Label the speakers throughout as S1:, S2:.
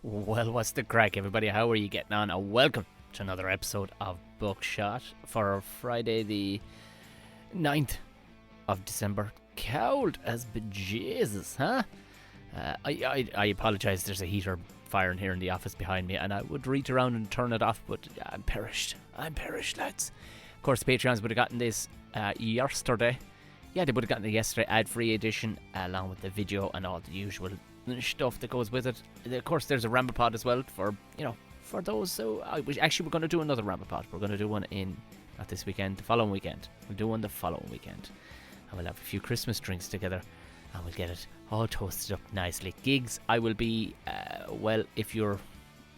S1: Well, what's the crack, everybody? How are you getting on? And welcome to another episode of Buckshot for Friday, the 9th of December. Cold as bejesus, huh? I apologise, there's a heater firing here in the office behind me, and I would reach around and turn it off, but I'm perished, lads. Of course, the Patreons would have gotten this yesterday. Yeah, they would have gotten it yesterday, ad-free edition, along with the video and all the usual stuff that goes with it. Of course, there's a Ramapod as well for those. So we're going to do another Ramapod. We're going to do one not this weekend, the following weekend. We'll do one the following weekend, and we'll have a few Christmas drinks together, and we'll get it all toasted up nicely. Gigs, I will be well, if you're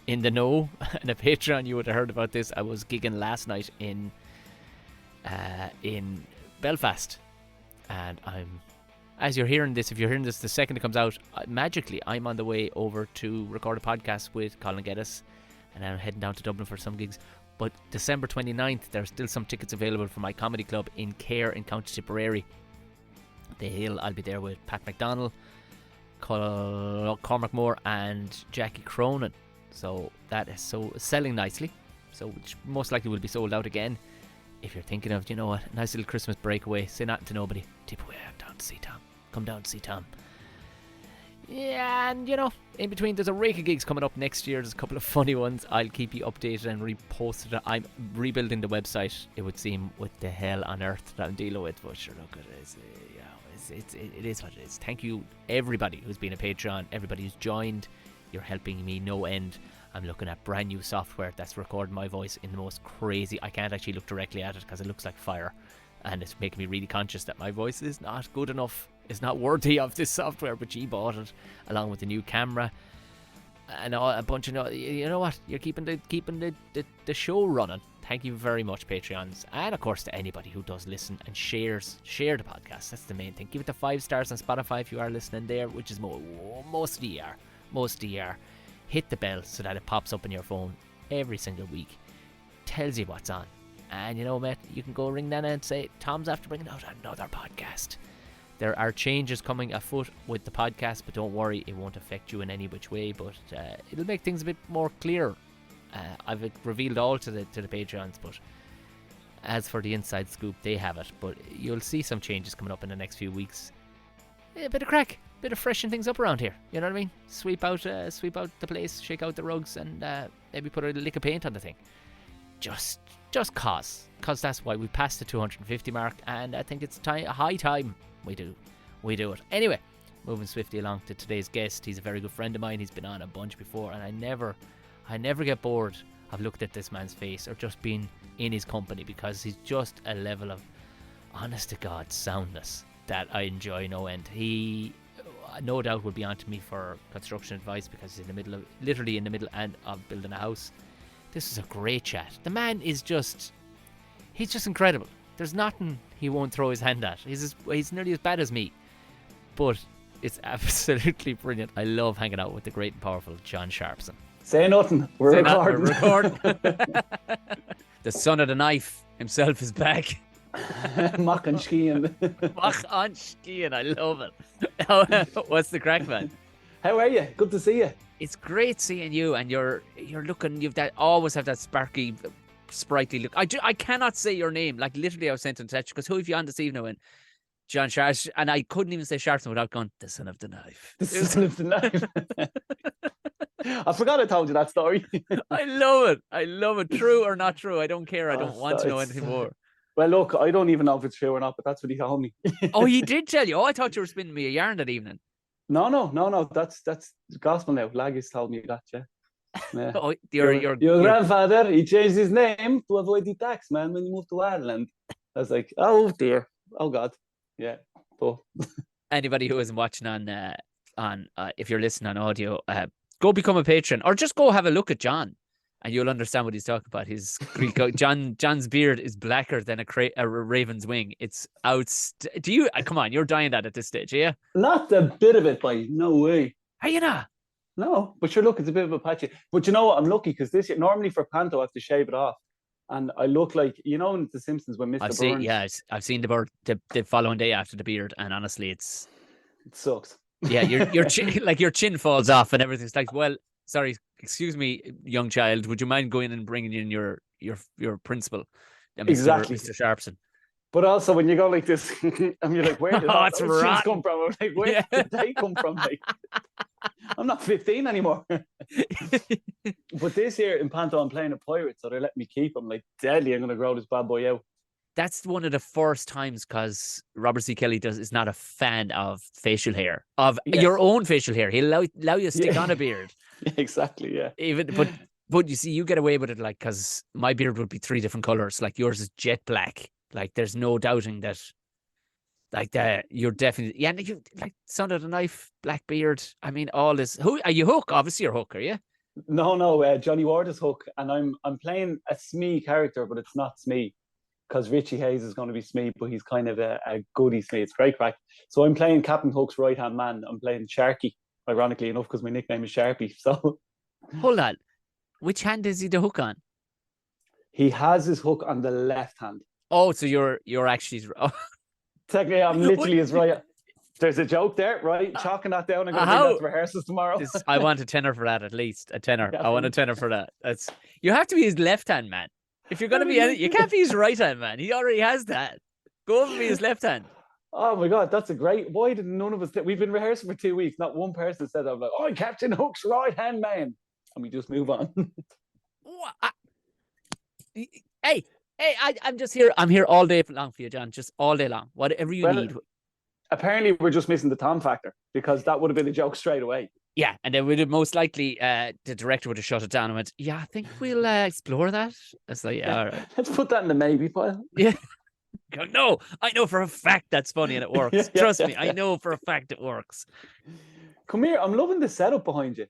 S1: in the know and a Patreon, you would have heard about this. I was gigging last night in Belfast, and as you're hearing this, if you're hearing this the second it comes out, magically I'm on the way over to record a podcast with Colin Geddes, and I'm heading down to Dublin for some gigs. But December 29th, there's still some tickets available for my comedy club in Cahir in County Tipperary. The Hill, I'll be there with Pat McDonnell, Cormac Moore and Jackie Cronin. So that is selling nicely. So which most likely will be sold out again. If you're thinking of, a nice little Christmas breakaway, say nothing to nobody, tip away, I'm down to see Tom. Come down to see Tom. Yeah, and in between there's a rake of gigs coming up next year. There's a couple of funny ones. I'll keep you updated and reposted it. I'm rebuilding the website, it would seem, with the hell on earth that I'm dealing with. But sure, look, it is what it is. Thank you everybody who's been a Patreon, everybody who's joined. You're helping me no end. I'm looking at brand new software that's recording my voice in the most crazy. I can't actually look directly at it because it looks like fire, and it's making me really conscious that my voice is not good enough. It's not worthy of this software, but she bought it along with the new camera and a bunch of, you know what, you're keeping the show running. Thank you very much, Patreons, and of course to anybody who does listen and share the podcast. That's the main thing. Give it the 5 stars on Spotify if you are listening there, which is most of you are. Hit the bell so that it pops up on your phone every single week, tells you what's on, and mate, you can go ring Nana and say Tom's after bringing out another podcast. There are changes coming afoot with the podcast, but don't worry, it won't affect you in any which way, but it'll make things a bit more clear. I've revealed all to the Patreons, but as for the inside scoop, they have it. But you'll see some changes coming up in the next few weeks. A bit of crack, bit of freshen things up around here, you know what I mean? Sweep out the place, shake out the rugs, and maybe put a lick of paint on the thing. Just cause that's why we passed the 250 mark, and I think it's high time we do it. Anyway, moving swiftly along to today's guest. He's a very good friend of mine. He's been on a bunch before, and I never get bored of looking at this man's face or just being in his company, because he's just a level of honest to God soundness that I enjoy no end. He no doubt will be on to me for construction advice, because he's literally in the middle of building a house. This is a great chat. The man is he's just incredible. There's nothing he won't throw his hand at. He's nearly as bad as me, but it's absolutely brilliant. I love hanging out with the great and powerful John Sharpson.
S2: Say nothing. We're recording.
S1: The son of the knife himself is back.
S2: Mach an Shin.
S1: Mach an Shin. I love it. What's the crack, man?
S2: How are you? Good to see you.
S1: It's great seeing you, and you're looking. Always have that sparky, sprightly look. I cannot say your name. Like literally, I was sent in touch because who have you on this evening? When John Sharpson, and I couldn't even say Sharpson without going, the son of the knife.
S2: The son of the knife. I forgot I told you that story.
S1: I love it. True or not true, I don't care. I don't want to know anything more.
S2: Well, look, I don't even know if it's true or not, but that's what he told me.
S1: Oh, he did tell you? Oh, I thought you were spinning me a yarn that evening.
S2: No. That's gospel now. Laggis told me that, yeah.
S1: Oh, your
S2: grandfather, he changed his name to avoid the tax, man, when he moved to Ireland. I was like, oh dear, oh God, yeah. Oh.
S1: Anybody who isn't watching on if you're listening on audio, go become a patron, or just go have a look at John, and you'll understand what he's talking about. His Greek John's beard is blacker than a raven's wing. It's do you come on? You're dying that at this stage, yeah?
S2: Not a bit of it, boy. No way.
S1: Are you not?
S2: No, but sure, look, it's a bit of a patchy. But you know what? I'm lucky because this year, normally for Panto, I have to shave it off. And I look like, in The Simpsons when Mr. Burns...
S1: I've seen the following day after the beard, and honestly, it
S2: sucks.
S1: Yeah, your chin, like your chin falls off and everything's like, well, sorry, excuse me, young child, would you mind going and bringing in your principal,
S2: Exactly.
S1: Mr. Sharpson?
S2: But also when you go like this, and you're like, where did
S1: Oh,
S2: all
S1: it's
S2: those shoes come
S1: rotten.
S2: from? I'm like, where
S1: Yeah.
S2: did they come from? Like, I'm not 15 anymore. But this year in Panto, I'm playing a pirate, so they let me keep him. Like, deadly, I'm going to grow this bad boy out.
S1: That's one of the first times because Robert C. Kelly is not a fan of facial hair, of your
S2: Yes.
S1: own facial hair. He'll allow you to stick on a beard.
S2: Yeah, exactly, yeah.
S1: But you see, you get away with it, like, because my beard would be 3 different colors. Like yours is jet black. Like there's no doubting that. Like that, you're definitely and you like son of the knife, black beard. I mean, all this. Who are you? Hook, obviously, you're Hook, are you?
S2: No, Johnny Ward is Hook, and I'm playing a Smee character, but it's not Smee because Richie Hayes is going to be Smee, but he's kind of a goody Smee. It's great crack. So I'm playing Captain Hook's right hand man. I'm playing Sharky, ironically enough, because my nickname is Sharpie. So
S1: Hold on, which hand is he the hook on?
S2: he has his hook on the left hand.
S1: Oh, so you're actually. Oh.
S2: Technically, I'm literally his right. There's a joke there, right? Chalking that down. I'm going to bring that to rehearsals tomorrow.
S1: I want a tenner for that, at least a tenner.
S2: Yeah,
S1: I want a tenner for that. You have to be his left hand man. If you're going to be, you can't be his right hand man. He already has that. Go over and be his left hand.
S2: Oh my God, that's a great. Why did none of us? We've been rehearsing for 2 weeks. Not one person said, "I'm like, oh, Captain Hook's right hand man," and we just move on.
S1: Hey, I'm just here. I'm here all day long for you, John. Just all day long. Whatever you need.
S2: Apparently, we're just missing the Tom factor because that would have been a joke straight away.
S1: Yeah, and then we'd have most likely the director would have shut it down and went, "Yeah, I think we'll explore that." It's like, yeah, all right.
S2: Let's put that in the maybe pile.
S1: Yeah. No, I know for a fact that's funny and it works. Trust me, I know for a fact it works.
S2: Come here, I'm loving the setup behind you.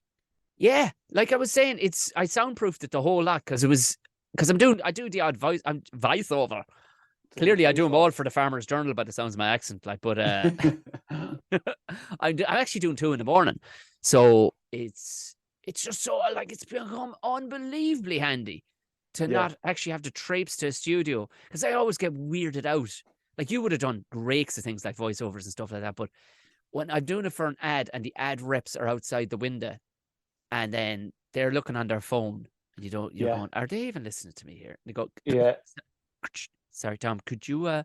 S1: Yeah, like I was saying, I soundproofed it the whole lot because I do the odd voiceover. Clearly, I do them all for the Farmer's Journal by the sounds of my accent. Like, but I'm actually doing 2 in the morning, so it's just so like it's become unbelievably handy to not actually have to traipse to a studio because I always get weirded out. Like you would have done rakes of things like voiceovers and stuff like that, but when I'm doing it for an ad and the ad reps are outside the window, and then they're looking on their phone, and you're going, are they even listening to me here? And they go,
S2: yeah.
S1: Sorry, Tom, could you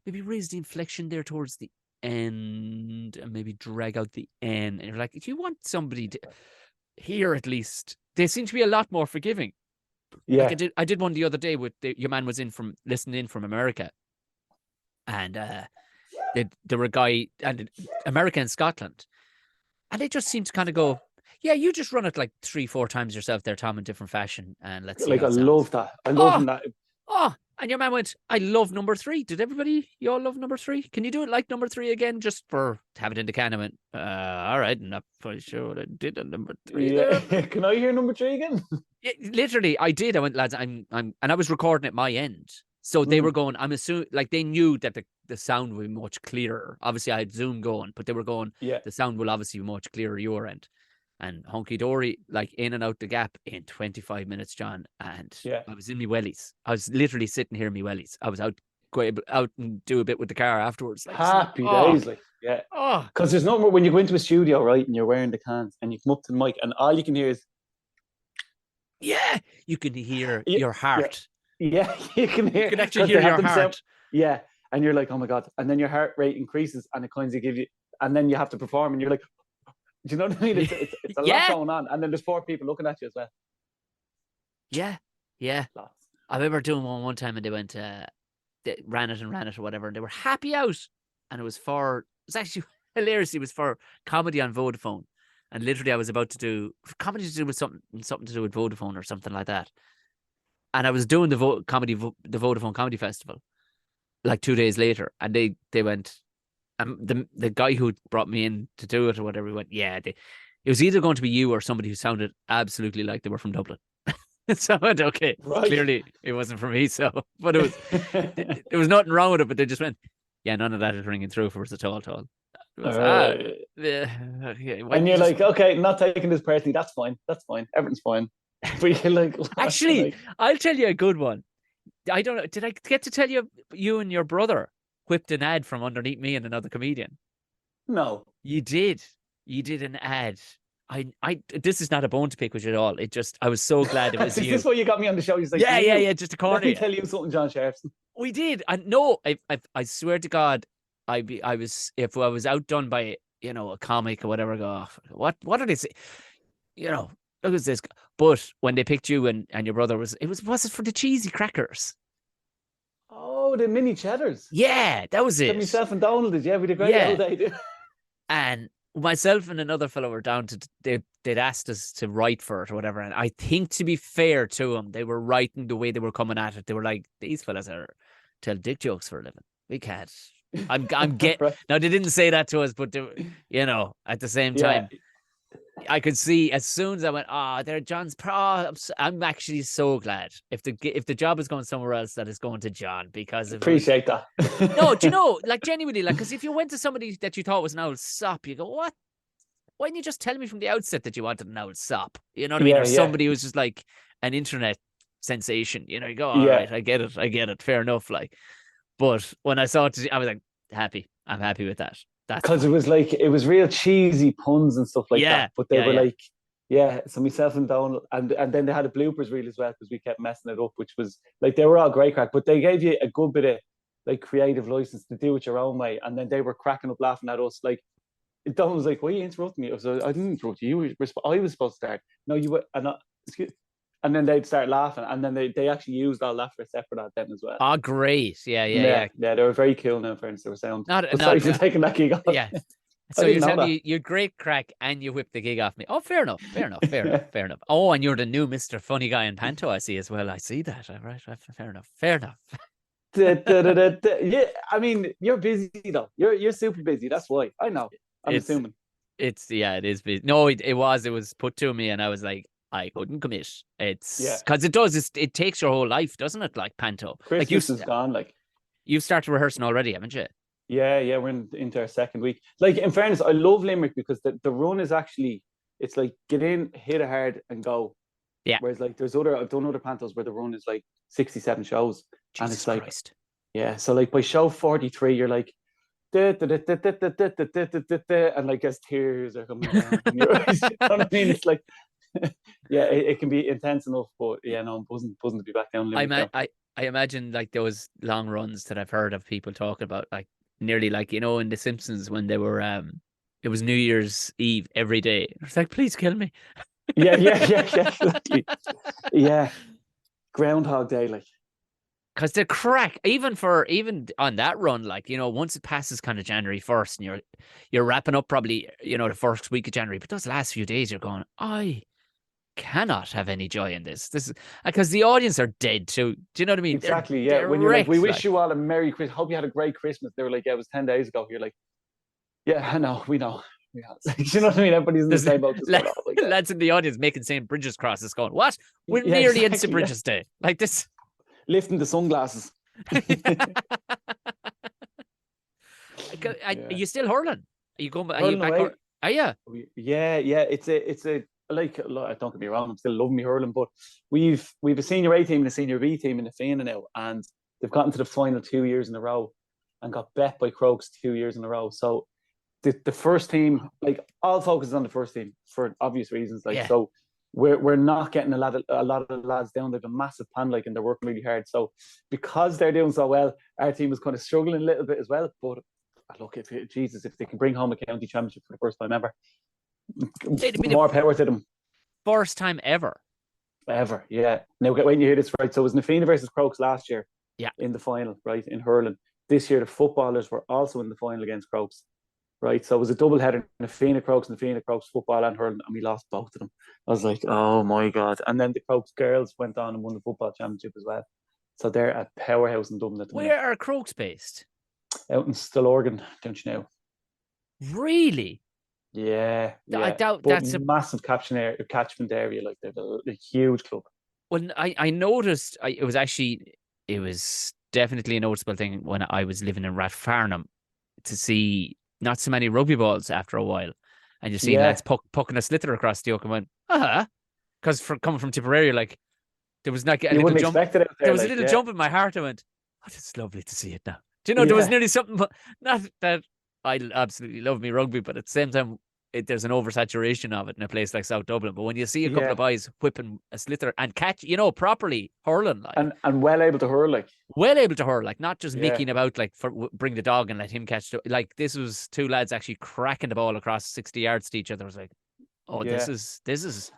S1: maybe raise the inflection there towards the end and maybe drag out the N? And you're like, if you want somebody to hear at least, they seem to be a lot more forgiving.
S2: Yeah.
S1: Like I did one the other day with your man was listening in from America. And there were a guy and America and Scotland. And they just seemed to kind of go, yeah, you just run it like 3-4 times yourself there, Tom, in different fashion. And let's see.
S2: Like, I love that. I love that.
S1: Oh, and your man went, I love number 3. Did you all love number 3? Can you do it like number 3 again, just for to have it in the can? I went, all right, I'm not quite sure what I did on number 3 there.
S2: Can I hear number 3 again?
S1: Yeah, literally, I did. I went, lads, and I was recording at my end. So they were going, I'm assuming, like they knew that the sound would be much clearer. Obviously, I had Zoom going, but they were going, the sound will obviously be much clearer your end. And hunky dory, like in and out the gap in 25 minutes, John. And I was in my wellies. I was literally sitting here in my wellies. I was out and do a bit with the car afterwards. Like,
S2: happy days, like, yeah. Because there's no more when you go into a studio, right, and you're wearing the cans and you come up to the mic and all you can hear is,
S1: you can hear your heart.
S2: Yeah, you can hear.
S1: You can actually hear your heart.
S2: Yeah, and you're like, oh my God. And then your heart rate increases and it kind of gives you, and then you have to perform and you're like, do you know what I mean? It's a lot going on. And then there's 4 people looking at you as well.
S1: Yeah.
S2: Lots.
S1: I remember doing one time and they went, they ran it or whatever. And they were happy out. And it was actually hilarious. It was for comedy on Vodafone. And literally I was about to do comedy to do with something to do with Vodafone or something like that. And I was doing the Vodafone Comedy Festival like 2 days later. And they went, the guy who brought me in to do it or whatever, he went, it was either going to be you or somebody who sounded absolutely like they were from Dublin. So I went, okay, right. Clearly it wasn't for me. So, but it was, there was nothing wrong with it, but they just went, none of that is ringing through for us at all. Was,
S2: and you're like, okay, not taking this personally. That's fine. Everything's fine. But you're like,
S1: actually, I'll tell you a good one. I don't know. Did I get to tell you and your brother whipped an ad from underneath me and another comedian?
S2: No.
S1: You did an ad. this is not a bone to pick with you at all. I was so glad it was
S2: Is
S1: you.
S2: this why you got me on the show? He's like,
S1: Yeah, just a corner.
S2: Let me tell you something, John Sharpson.
S1: We did. I swear to God, if I was outdone by, a comic or whatever, go, what are they saying? Look at this. But when they picked you and your brother was it for the cheesy crackers?
S2: Oh, the mini cheddars.
S1: Yeah, that was it.
S2: Myself and Donald did, yeah, we did a great old day.
S1: And myself and another fellow were down they'd asked us to write for it or whatever. And I think, to be fair to them, they were writing the way they were coming at it. They were like, these fellas are tell dick jokes for a living. We can't. I'm getting right. Now, they didn't say that to us, but at the same time, I could see as soon as I went, they're John's pro. I'm actually so glad if the job is going somewhere else, that it's going to John, because
S2: appreciate that.
S1: No, do you know, like, genuinely, like, because if you went to somebody that you thought was an old sop, you go, what? Why didn't you just tell me from the outset that you wanted an old sop? You know what I mean? Or somebody who's just like an internet sensation. You go, all right, I get it, fair enough. Like, but when I saw it, I was like, happy. I'm happy with that.
S2: Because it was real cheesy puns and stuff like that. But they were like, so myself and Donald, and then they had a bloopers reel as well, because we kept messing it up, which was like, they were all great crack, but they gave you a good bit of like creative license to do it your own way. And then they were cracking up laughing at us. Like, Donald was like, why are you interrupting me? I didn't interrupt you. I was supposed to start. No, you were. And then they'd start laughing, and then they actually used all that for a separate ad then as well.
S1: Oh, great. Yeah.
S2: They were very cool now, friends. They were sound.
S1: Sorry
S2: for taking that gig off.
S1: Yeah. So you're telling me you're great crack and you whipped the gig off me. Oh, fair enough. Fair enough. Oh, and you're the new Mr. Funny Guy in Panto, I see as well. I see that. Right. Fair enough.
S2: Yeah, I mean, you're busy though. You're super busy. That's why. I know. I'm assuming.
S1: It is busy. No, it was put to me, and I was like, I couldn't commit. It's because it does. It takes your whole life, doesn't it? Like Panto.
S2: Christmas is gone. Like,
S1: you've started rehearsing already, haven't you?
S2: Yeah. We're into our second week. Like, in fairness, I love Limerick because the run is actually, it's like get in, hit it hard, and go.
S3: Yeah.
S2: Whereas like I've done other pantos where the run is like 67 shows.
S3: Jesus
S2: and it's like
S3: Christ.
S2: Yeah. So like by show 43, you're like and like as tears are coming down in your eyes. You know what I mean? It's like yeah, it can be intense enough, but yeah, no, I'm buzzing to be back down.
S1: I imagine like those long runs that I've heard of people talking about, like nearly like, you know, in The Simpsons when they were it was New Year's Eve every day. It's like, please kill me.
S2: Yeah, exactly. Yeah. Groundhog Day, like.
S1: Because the crack, even on that run, like, you know, once it passes kind of January 1st and you're wrapping up probably, you know, the first week of January, but those last few days you're going, I cannot have any joy in this. This is because the audience are dead too. Do you know what I mean?
S2: Exactly. Yeah. When you're like, we wish you all a Merry Christmas. Hope you had a great Christmas. They were like, yeah, it was 10 days ago. You're like, yeah, I know. We know. Yeah. You know what I mean? Everybody's in the same boat.
S1: Lads in the audience making St. Bridget's crosses going, what? We're nearly in St. Bridget's Day. Like this.
S2: Lifting the sunglasses.
S1: Are you still hurling? Are you going back? Are you back? Are you?
S2: Yeah. It's a like, don't get me wrong, I'm still loving me hurling, but we've a senior A team and a senior B team in the Fianna now, and they've gotten to the final 2 years in a row and got bet by Crokes 2 years in a row. So the first team, like, all focus is on the first team for obvious reasons. Like, so we're not getting a lot of the lads down. They've a massive plan, like, and they're working really hard. So because they're doing so well, our team is kind of struggling a little bit as well. But look, if they can bring home a county championship for the first time ever, more power to them.
S1: First time ever,
S2: yeah. Now, when you hear this right, so it was Nafina versus Crokes last year, in the final, right, in hurling. This year, the footballers were also in the final against Crokes, right? So it was a double header: Nafina Crokes football and hurling, and we lost both of them. I was like, oh my god! And then the Crokes girls went on and won the football championship as well. So they're a powerhouse in Dublin at the moment.
S1: Where are Crokes based?
S2: Out in Stillorgan, don't you know?
S1: Really?
S2: Yeah.
S1: I doubt
S2: that's a massive catchment area. Like, they're a huge club.
S1: Well, I noticed it was definitely a noticeable thing when I was living in Rathfarnham to see not so many rugby balls after a while, and you see lads pucking a slither across the oak and went, because coming from Tipperary, like, there was like a little jump. There was a little jump in my heart. I went, oh, it's lovely to see it now. Do you know, there was nearly something, not that I absolutely love me rugby, but at the same time, there's an oversaturation of it in a place like South Dublin. But when you see a couple
S2: Yeah.
S1: of boys whipping a slither and catch, properly hurling, like
S2: And well able to hurl, like.
S1: well able to hurl, like not just
S2: Yeah.
S1: micking about, like bring the dog and let him catch. Like this was two lads actually cracking the ball across 60 yards to each other. It was like, oh,
S2: Yeah.
S1: this is.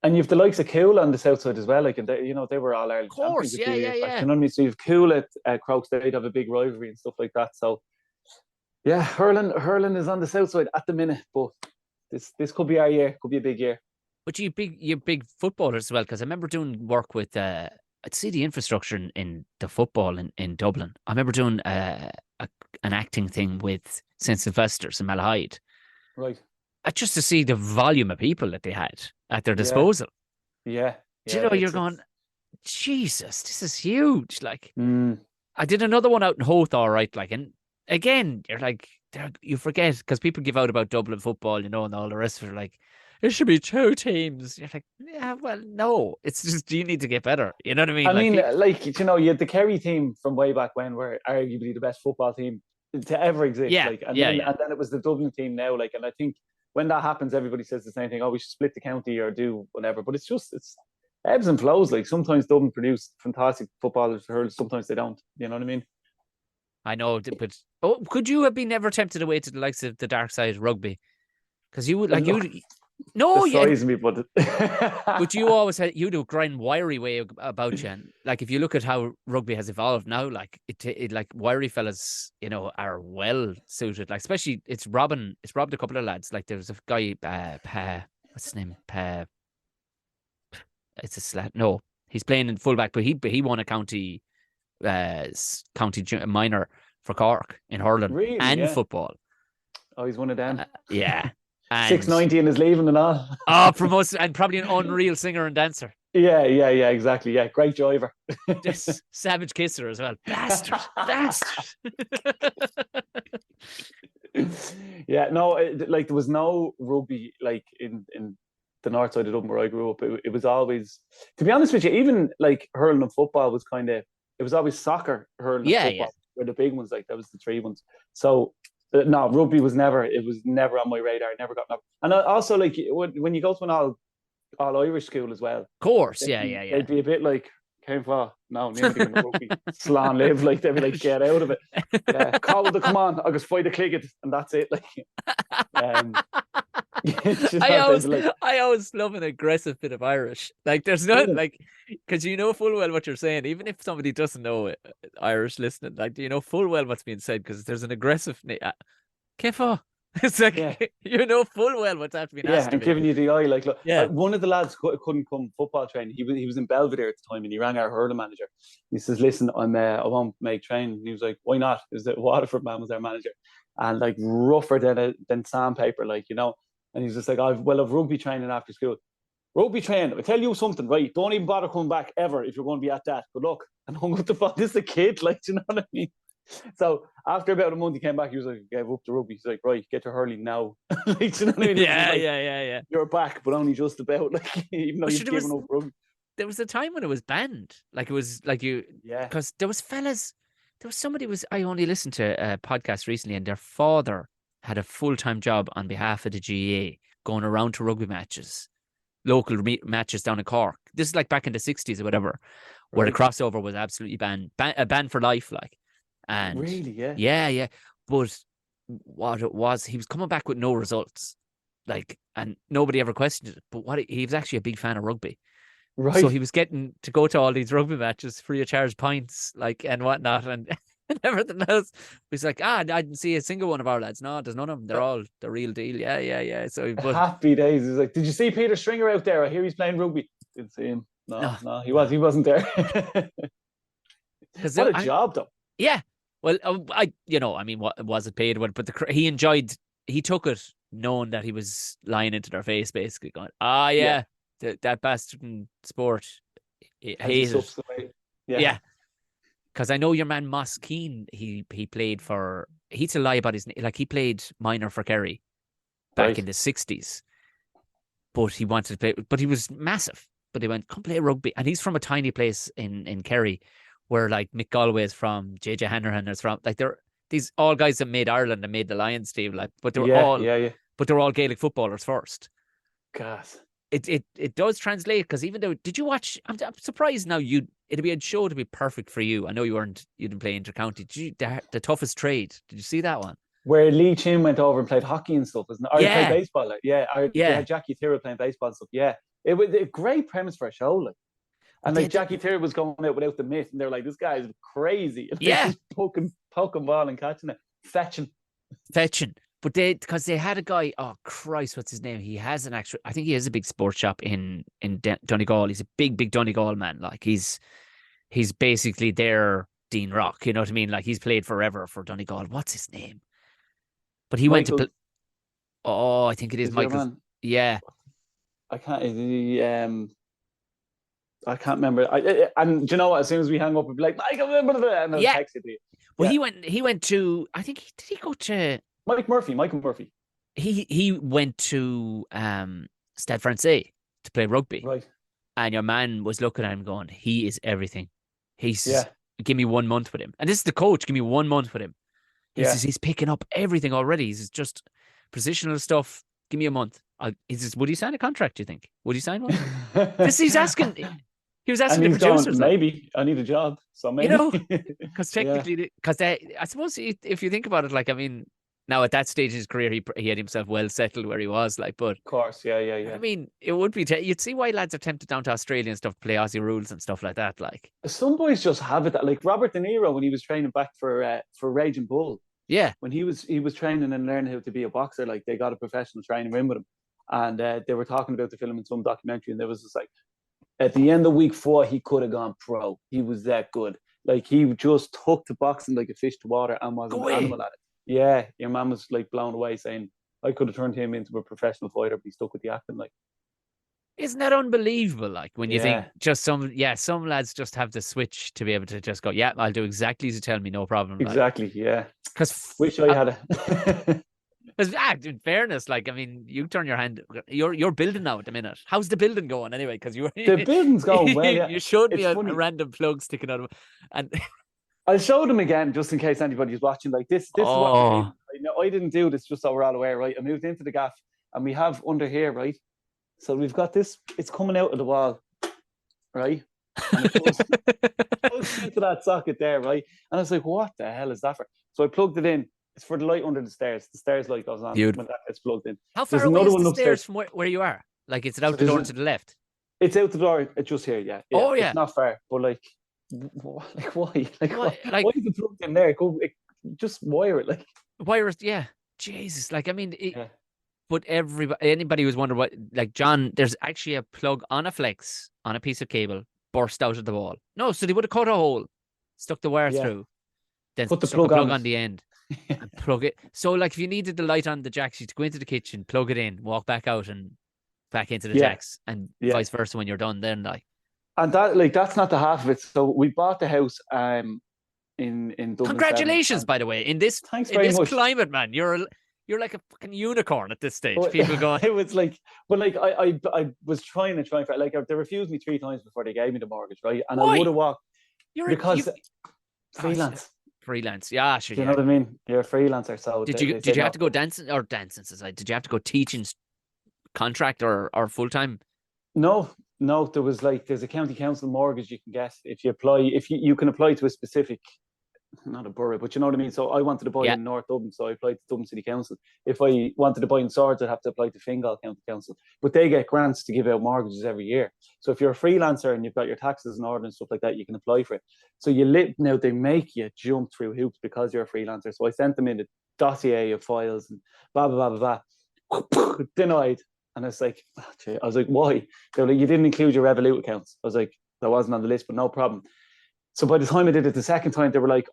S2: And you've the likes of Cool on the south side as well, like, and they were all Ireland
S1: Course,
S2: champions a
S1: yeah,
S2: few
S1: yeah,
S2: years back.
S1: yeah.
S2: You know what I mean? So you've Cool at Crokes, they'd have a big rivalry and stuff like that. So yeah, hurling is on the south side at the minute, but this could be our year, could be a big year.
S1: But you big footballers as well, because I remember doing work with I'd see the infrastructure in the football in Dublin. I remember doing an acting thing with St. Sylvester's in Malahide.
S2: Right.
S1: Just to see the volume of people that they had at their disposal.
S2: Yeah.
S1: Do you know, you're going, Jesus, this is huge. Like, I did another one out in Hoth, all right. Like, and again, you're like, you forget, because people give out about Dublin football, and all the rest of it. Like, it should be 2 teams. You're like, yeah, well, no, it's just, you need to get better. You know what I mean?
S2: I mean, you had the Kerry team from way back when were arguably the best football team to ever exist.
S1: Yeah,
S2: like, and
S1: yeah,
S2: then it was the Dublin team now. Like, and I think when that happens, everybody says the same thing. Oh, we should split the county or do whatever. But it's ebbs and flows. Like, sometimes Dublin produce fantastic footballers, sometimes they don't. You know what I mean?
S1: I know, but could you have been ever tempted away to the likes of the dark side rugby? Because you would no,
S2: yeah. Me, but
S1: but you always had a grind wiry way about you. And like, if you look at how rugby has evolved now, like it like wiry fellas, are well suited. Like, especially it's robbed a couple of lads. Like, there's a guy, what's his name? It's a slat. No, he's playing in fullback, but he won a county minor for Cork in hurling
S2: really,
S1: and football.
S2: Oh, he's one of them.
S1: Yeah.
S2: 690 and is leaving and all.
S1: From us, and probably an unreal singer and dancer.
S2: Yeah, exactly. Yeah, great driver.
S1: Just savage kisser as well. Bastard.
S2: Yeah, no, like there was no rugby like in the north side of Dublin where I grew up. It was always, to be honest with you, even like hurling and football was it was always soccer, hurling and football were the big ones. Like, that was the 3 ones. So no, rugby was never on my radar. I never got enough. And also, like, when you go to an all Irish school as well. Of
S1: course,
S2: they'd be a bit like, came for no, nearly in rugby, slán live, like, they'd be like, get out of it. Call to come on, I'll just fight the clicket, and that's it. Like,
S1: I always love an aggressive bit of Irish. Like, there's not like, because you know full well what you're saying, even if somebody doesn't know Irish listening, like, you know full well what's being said, because there's an aggressive Kefo. It's like, you know full well what's happening.
S2: Yeah, I'm giving you the eye. Like, look,
S1: yeah.
S2: One of the lads couldn't come football training. He was in Belvedere at the time, and he rang our hurling manager. He says, "Listen, I won't make training." And he was like, "Why not?" Is that Waterford man was our manager, and like rougher than sandpaper, like, And he's just like, I've rugby training after school. Rugby training, I tell you something, right? Don't even bother coming back ever if you're going to be at that. Good luck. And hung up the phone. This is a kid, like, do you know what I mean? So after about a month, he came back. He was like, gave up the rugby. He's like, right, get to hurling now. Like, do you know what I mean?
S1: Yeah.
S2: You're back, but only just about. Like, even though you've given up rugby.
S1: There was a time when it was banned. Like, it was like because there was fellas. There was somebody I only listened to a podcast recently, and their father had a full-time job on behalf of the GAA, going around to rugby matches, local matches down in Cork. This is like back in the 60s or whatever, where the crossover was absolutely banned, a ban for life, like. And
S2: really,
S1: yeah. But what it was, he was coming back with no results, like, and nobody ever questioned it. But he was actually a big fan of rugby,
S2: right?
S1: So he was getting to go to all these rugby matches free of charge, pints, like, and whatnot, and everything else. He's like, I didn't see a single one of our lads. No, there's none of them. They're all the real deal. Yeah. So
S2: happy days. He's like, did you see Peter Stringer out there? I hear he's playing rugby. Didn't see him. No, he wasn't there. What a job, though.
S1: Yeah. Well, what was it paid? But he took it knowing that he was lying into their face, basically going, that bastard in sport, hated it. Yeah. Because I know your man Moss Keane, he played for, he to lie about his, like, he played minor for Kerry back in the 60s, but he wanted to play, but he was massive, but they went, come play rugby. And he's from a tiny place in Kerry, where like Mick Galway is from, JJ Hanrahan is from, like, they're these all guys that made Ireland and made the Lions team, like, but they were but but they're all Gaelic footballers first.
S2: Gas.
S1: It does translate, because even though, did you watch? I'm surprised now. It'd be a show to be perfect for you. I know you didn't play intercounty. The toughest trade? Did you see that one?
S2: Where Lee Chin went over and played hockey and stuff, isn't it? Or he played baseball, like, yeah. Or they had Jackie Tyrrell playing baseball and stuff. Yeah, it was a great premise for a show, like. And like Jackie Tyrrell was going out without the mitt, and they're like, "This guy is crazy." And just poking ball and catching it, fetching.
S1: But because they had a guy, oh Christ, what's his name? He has an actual, I think he has a big sports shop in Donegal. He's a big Donegal man. Like he's basically their Dean Rock. You know what I mean? Like he's played forever for Donegal. What's his name? But he went to. I think it is Michael. Yeah.
S2: I can't. I can't remember. And do you know what? As soon as we hang up, we'll be like, Michael, and I'll text it to you.
S1: Well, he went to. I think did he go to
S2: Michael Murphy.
S1: He went to Stade Francais to play rugby.
S2: Right.
S1: And your man was looking at him going, he is everything. Give me 1 month with him. And this is the coach. Give me 1 month with him. He says he's picking up everything already. He's just positional stuff. Give me a month. He says, would he sign a contract, do you think? Would he sign one? He's asking. He was asking the producers.
S2: Maybe I need a job. So maybe.
S1: Because technically, I suppose if you think about it, like, I mean, now at that stage in his career, he had himself well settled where he was, like, but
S2: of course, yeah.
S1: I mean, it would be. You'd see why lads are tempted down to Australia and stuff, play Aussie rules and stuff like that. Like
S2: some boys just have it. Like Robert De Niro when he was training back for Raging Bull.
S1: Yeah,
S2: when he was training and learning how to be a boxer, like they got a professional training in with him, and they were talking about the film in some documentary, and there was just like, at the end of week 4, he could have gone pro. He was that good. Like he just took to boxing like a fish to water and was an animal at it. Yeah, your man was like blown away, saying I could have turned him into a professional fighter, but he stuck with the acting. Like,
S1: isn't that unbelievable? Like when you think just some lads just have the switch to be able to just go, yeah, I'll do exactly as you tell me, no problem.
S2: Exactly,
S1: like,
S2: yeah.
S1: Because
S2: wish I had it.
S1: In fairness, like, I mean, you turn your hand. You're building now at the minute. How's the building going anyway? Because
S2: the building's going well. Yeah.
S1: You showed me a random plug sticking out of it, and
S2: I'll show them again just in case anybody's watching. Like this is what I didn't do this just so we're all aware, right? I moved into the gaff, and we have under here, right? So we've got this. It's coming out of the wall, right? And it goes into that socket there, right? And I was like, what the hell is that for? So I plugged it in. It's for the light under the stairs. The stairs light goes on when that gets plugged in.
S1: How far away is the stairs from where you are? Like, is it out the door to the left?
S2: It's out the door. It's just here, yeah.
S1: Oh, yeah.
S2: It's not far, but why? Like, why is it plugged in there? Just wire it, like.
S1: Wire it, yeah. Jesus, like, I mean, but anybody who's wondering what, like, John, there's actually a plug on a flex on a piece of cable burst out of the wall. No, so they would have cut a hole, stuck the wire through, then put the plug on the end. And plug it. So, like, if you needed the light on the jacks, you'd go into the kitchen, plug it in, walk back out, and back into the jacks, and vice versa when you're done. Then, like, and
S2: that's not the half of it. So we bought the house in Dublin.
S1: Congratulations, by the way, in this climate, man. You're like a fucking unicorn at this stage. People going.
S2: It was like, but like I was trying for like they refused me 3 times before they gave me the mortgage, right? And I would have walked freelance.
S1: Yeah, sure.
S2: Do you know what I mean? You're a freelancer, so
S1: did you have to go dancing? Did you have to go teaching contract or full time?
S2: No. There's a county council mortgage you can get if you apply. If you can apply to a specific, not a borough, but you know what I mean. So I wanted to buy in North Dublin, so I applied to Dublin City Council. If I wanted to buy in Swords, I'd have to apply to Fingal County Council. But they get grants to give out mortgages every year. So if you're a freelancer and you've got your taxes in order and stuff like that, you can apply for it. So now they make you jump through hoops because you're a freelancer. So I sent them in a dossier of files and blah blah blah blah blah. Denied. And I was like, why? They were like, you didn't include your Revolut accounts. I was like, that wasn't on the list, but no problem. So by the time I did it the second time, they were like,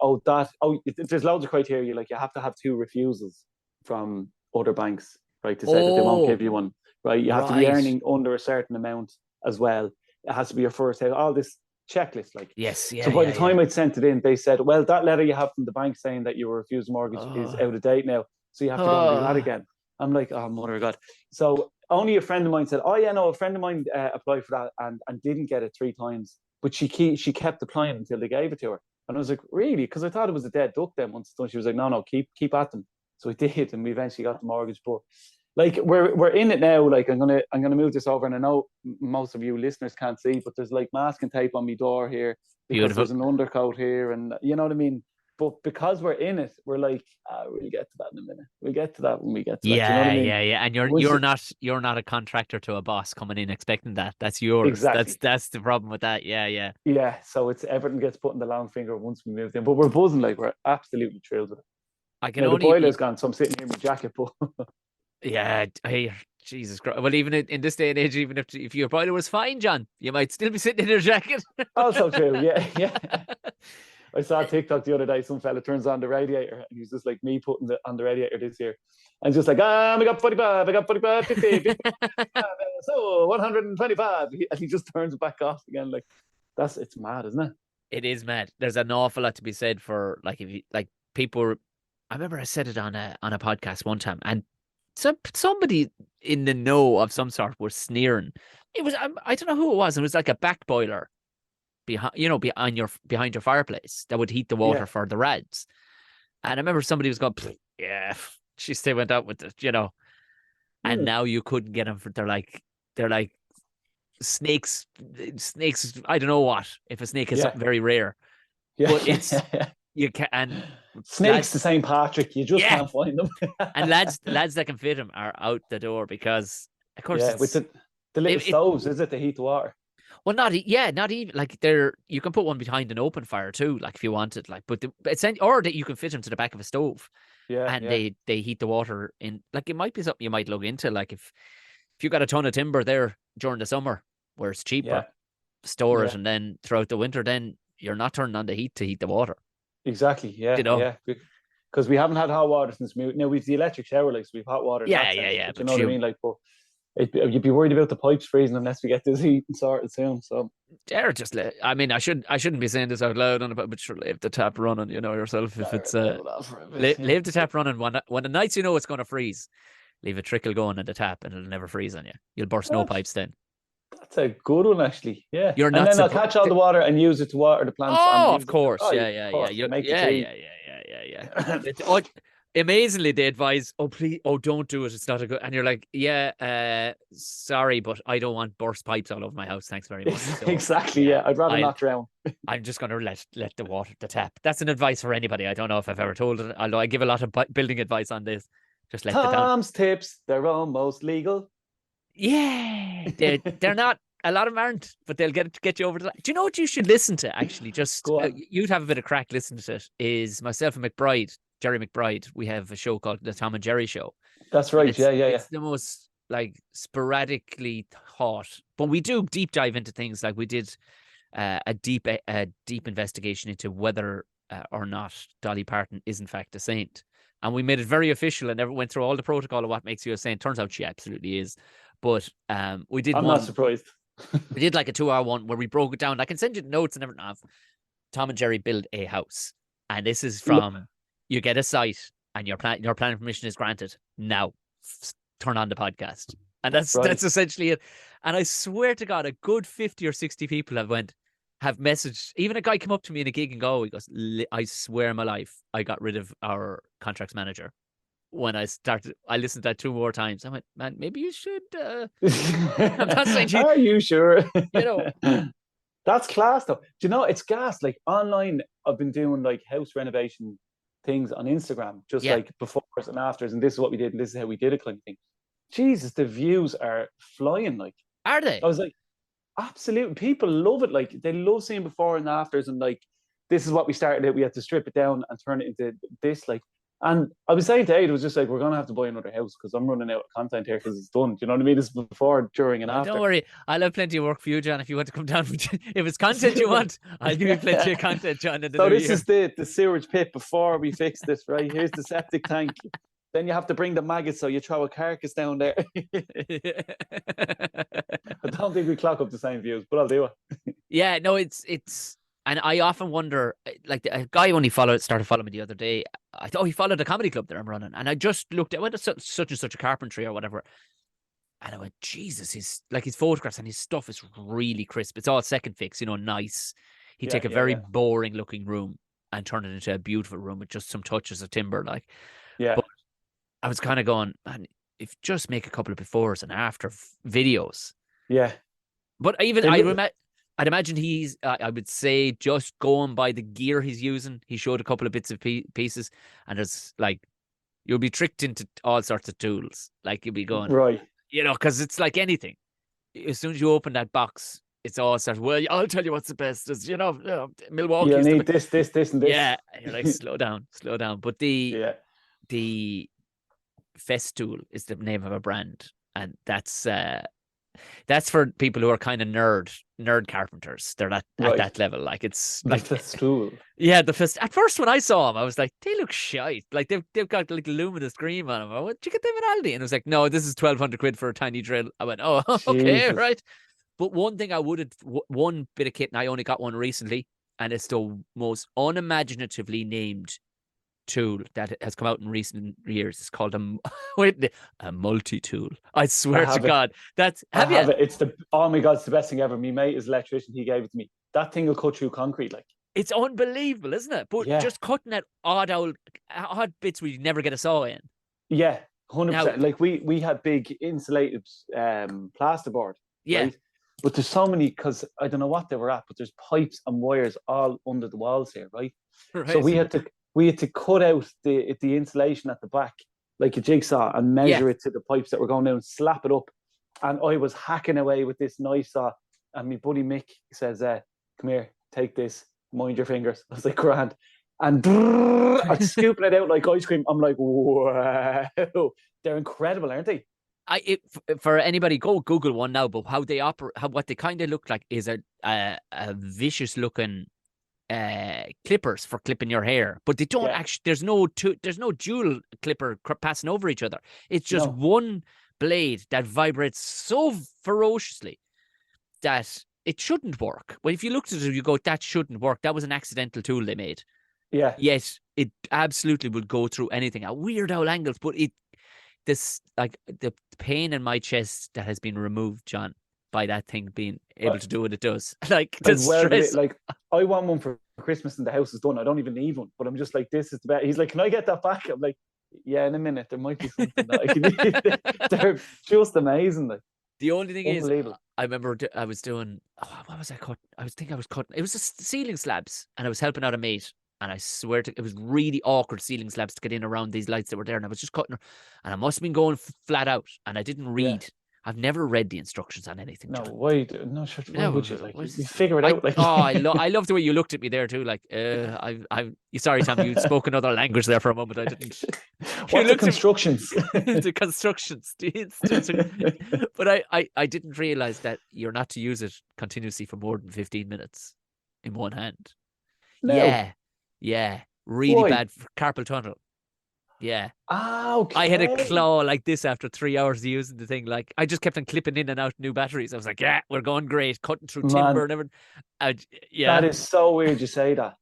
S2: there's loads of criteria. Like, you have to have 2 refusals from other banks, right, to say that they won't give you one, right? You have to be earning under a certain amount as well. It has to be your first house, all this checklist, like. Yes, yeah. So by the time I'd sent it in, they said, well, that letter you have from the bank saying that you were refused mortgage is out of date now. So you have to go and do that again. I'm like, oh, mother of God. So only a friend of mine said, a friend of mine applied for that and didn't get it 3 times. But she kept applying until they gave it to her. And I was like, really? Because I thought it was a dead duck then once it's done. She was like, no, keep at them. So I did, and we eventually got the mortgage. But like we're in it now. Like I'm gonna move this over, and I know most of you listeners can't see, but there's like masking tape on my door here because
S1: Beautiful.
S2: there's an undercoat here, and you know what I mean. But because we're in it, we're like, we'll get to that in a minute. We'll get to that when we get to that. You know what I
S1: Yeah,
S2: mean?
S1: yeah, yeah. And you're
S2: Once
S1: you're
S2: you,
S1: not you're not a contractor to a boss coming in expecting that. That's yours. That's
S2: exactly.
S1: that's the problem with that. Yeah, yeah.
S2: Yeah, so it's everything gets put in the long finger once we moved in, but we're buzzing, like we're absolutely thrilled with it.
S1: I can
S2: Now the
S1: only
S2: boiler's gone, so I'm sitting here in my jacket, but
S1: yeah, hey, Jesus Christ. Well, even in this day and age, even if your boiler was fine, John, you might still be sitting in your jacket.
S2: also true. Yeah, yeah. I saw TikTok the other day. Some fella turns on the radiator, and he's just like me putting on the radiator this year, and just like, I got 45, I got 45, 50, 50, so 125, and he just turns it back off again. Like it's mad, isn't it?
S1: It is mad. There's an awful lot to be said for like if you like people. I remember I said it on a podcast one time, and somebody in the know of some sort was sneering. It was I don't know who it was. It was like a back boiler behind behind your fireplace that would heat the water
S2: Yeah.
S1: for the rads. And I remember somebody was going, yeah, she still went out with it. And now you couldn't get them for they're like snakes. I don't know what if a snake is
S2: Yeah.
S1: something very rare,
S2: Yeah.
S1: but it's you can and
S2: Snakes
S1: lads,
S2: to St. Patrick. You just
S1: yeah,
S2: can't find them.
S1: and lads that can fit them are out the door because of course
S2: Yeah, with the little
S1: it
S2: stoves, is it, to heat the water?
S1: well not even like you can put one behind an open fire too, like if you wanted, like but or that you can fit them to the back of a stove
S2: Yeah,
S1: and
S2: yeah,
S1: they heat the water in. Like it might be something you might look into, like if you got a ton of timber there during the summer where it's cheaper,
S2: yeah,
S1: store it,
S2: yeah.
S1: and then throughout the winter then you're not turning on the heat to heat the water.
S2: Exactly.
S1: you
S2: Yeah,
S1: know
S2: yeah. Because we haven't had hot water since we now we've the electric shower, like so we've hot water in
S1: yeah,
S2: that
S1: yeah,
S2: sense.
S1: yeah,
S2: But you know
S1: but
S2: what I mean? Like, but you'd be worried about the pipes freezing unless we get this heat and sorted soon. So
S1: they're just I mean I shouldn't be saying this out loud on it, but sure, leave the tap running, yourself. If it's
S2: level off for a bit. Yeah.
S1: leave the tap running when the nights it's going to freeze, leave a trickle going in the tap and it'll never freeze on you. You'll burst no
S2: That's
S1: pipes then.
S2: that's a good one, actually. Yeah,
S1: You're
S2: and
S1: not
S2: then I'll
S1: supposed.
S2: catch all the water and use it to water the plants and
S1: Oh, of
S2: use it.
S1: course.
S2: Oh,
S1: Yeah,
S2: yeah,
S1: yeah,
S2: of
S1: yeah.
S2: course.
S1: You
S2: Make the
S1: yeah,
S2: tea.
S1: yeah, yeah, yeah, yeah, yeah. Amazingly, they advise, oh, please, oh, don't do it. It's not a good. And you're like, yeah, sorry, but I don't want burst pipes all over my house. Thanks very much. So,
S2: Exactly.
S1: yeah,
S2: Yeah, I'd rather
S1: I'll,
S2: not drown.
S1: I'm just going to let the tap. That's an advice for anybody. I don't know if I've ever told it, although I give a lot of building advice on this. Just let the down.
S2: Tom's tips, they're almost legal.
S1: Yeah, they're not. A lot of them aren't, but they'll get you over the. Do you know what you should listen to? Actually, just
S2: Go on.
S1: you'd have a bit of crack listening to it. Is myself and McBride, Jerry McBride. We have a show called the Tom and Jerry Show,
S2: That's
S1: and
S2: right.
S1: it's
S2: Yeah, yeah, yeah.
S1: it's the most like sporadically thought, but we do deep dive into things. Like we did a deep investigation into whether or not Dolly Parton is in fact a saint, and we made it very official and never went through all the protocol of what makes you a saint. Turns out she absolutely is, but we did
S2: I'm not
S1: one.
S2: surprised.
S1: We did like a 2 hour one where we broke it down. I can send you the notes and everything of Tom and Jerry build a house. And this is from you get a site and your planning permission is granted. Now turn on the podcast. And that's essentially it. And I swear to God, a good 50 or 60 people have messaged. Even a guy came up to me in a gig and he goes, I swear my life, I got rid of our contracts manager. When I listened to that 2 more times. I went, man, maybe you should. I'm not saying
S2: Are you sure?
S1: you know,
S2: That's class, though. Do you know it's gas? Like online, I've been doing like house renovation things on Instagram, just
S1: yeah.
S2: like befores and afters, and this is what we did, and this is how we did it, kind of thing. Jesus, the views are flying. Like,
S1: Are they?
S2: I was like, absolutely, people love it. Like, they love seeing before and afters, and like, this is what we started it. We had to strip it down and turn it into this, like. And I was saying to Aid, it was just like, we're going to have to buy another house because I'm running out of content here because it's done. Do you know what I mean? This is before, during, and after.
S1: Don't worry. I'll have plenty of work for you, John, if you want to come down. If it's content you want, I'll give you plenty of content, John, in the
S2: So
S1: new
S2: this
S1: year.
S2: is the sewage pit before we fix this, right? Here's the septic tank. Then you have to bring the maggots, so you throw a carcass down there. I don't think we clock up the same views, but I'll do it.
S1: Yeah, no, it's and I often wonder, like a guy only started following me the other day. I thought he followed a comedy club that I'm running, and I just looked at went to such and such a carpentry or whatever, and I went, Jesus, his photographs and his stuff is really crisp. It's all second fix, nice. He'd take a very boring looking room and turn it into a beautiful room with just some touches of timber, like.
S2: Yeah.
S1: But I was kind of going, man, if just make a couple of befores and after videos.
S2: Yeah.
S1: But even
S2: They look-
S1: I'd imagine he's. I would say just going by the gear he's using, he showed a couple of bits of pieces, and there's like you'll be tricked into all sorts of tools. Like you'll be going,
S2: right.
S1: because it's like anything. As soon as you open that box, it's all sorts. Well, I'll tell you what's the best. Is Milwaukee.
S2: You'll need this, and this.
S1: Yeah, and you're like slow down. But
S2: Yeah.
S1: the Festool is the name of a brand, and that's for people who are kind of nerd carpenters. They're at that level. Like it's like
S2: the Festool.
S1: Yeah, the Fest. At first, when I saw them, I was like, they look shite. Like they've got like luminous green on them. I went, did you get them at Aldi? And it was like, no, this is 1,200 quid for a tiny drill. I went, oh, okay,
S2: Jesus.
S1: right. But one thing one bit of kit, and I only got one recently, and it's the most unimaginatively named tool that has come out in recent years. It's called a multi-tool. I swear to God, have you?
S2: It's oh my God, it's the best thing ever. My mate is an electrician. He gave it to me. That thing will cut through concrete, like.
S1: It's unbelievable, isn't it? But just cutting at odd bits where you never get a saw in.
S2: Yeah, 100%. Like we had big insulated plasterboard.
S1: Yeah.
S2: Right? But there's so many, because I don't know what they were at, but there's pipes and wires all under the walls here, right? So we had to cut out the insulation at the back like a jigsaw and measure it to the pipes that were going down, slap it up. And I was hacking away with this knife saw, and my buddy Mick says, come here, take this, mind your fingers. I was like, grand. And I'm scooping it out like ice cream. I'm like, wow. They're incredible, aren't they?
S1: For anybody, go Google one now. But how they operate, what they kind of look like is a vicious looking clippers for clipping your hair, but they don't actually. There's no dual clipper passing over each other. It's just one blade that vibrates so ferociously that it shouldn't work. Well, if you looked at it, you go, that shouldn't work. That was an accidental tool they made.
S2: Yeah.
S1: Yet it absolutely would go through anything at weird old angles, but like the pain in my chest that has been removed, John, by that thing being able to do what it does. Like the stress.
S2: I want one for Christmas and the house is done. I don't even need one, but I'm just like, this is the best. He's like, can I get that back? I'm like, yeah, in a minute. There might be something that I can. They're just amazing. Like,
S1: the only thing is, I remember I was doing. What was I cutting? I was cutting. It was just ceiling slabs, and I was helping out a mate. And I swear it was really awkward ceiling slabs to get in around these lights that were there. And I was just cutting her. And I must have been going flat out. And I didn't read. Yeah. I've never read the instructions on anything.
S2: No,
S1: John.
S2: why? No, sure. Why would you? Like, you figure it out. Like,
S1: I love the way you looked at me there too. Like, I'm sorry, Tom. You spoke another language there for a moment. I didn't.
S2: What the constructions?
S1: The constructions. But I didn't realize that you're not to use it continuously for more than 15 minutes in one hand. No. Yeah, really bad for carpal tunnel. Yeah.
S2: Okay.
S1: I had a claw like this after 3 hours of using the thing. Like I just kept on clipping in and out new batteries. I was like, yeah, we're going great, cutting through timber and everything.
S2: That is so weird you say that,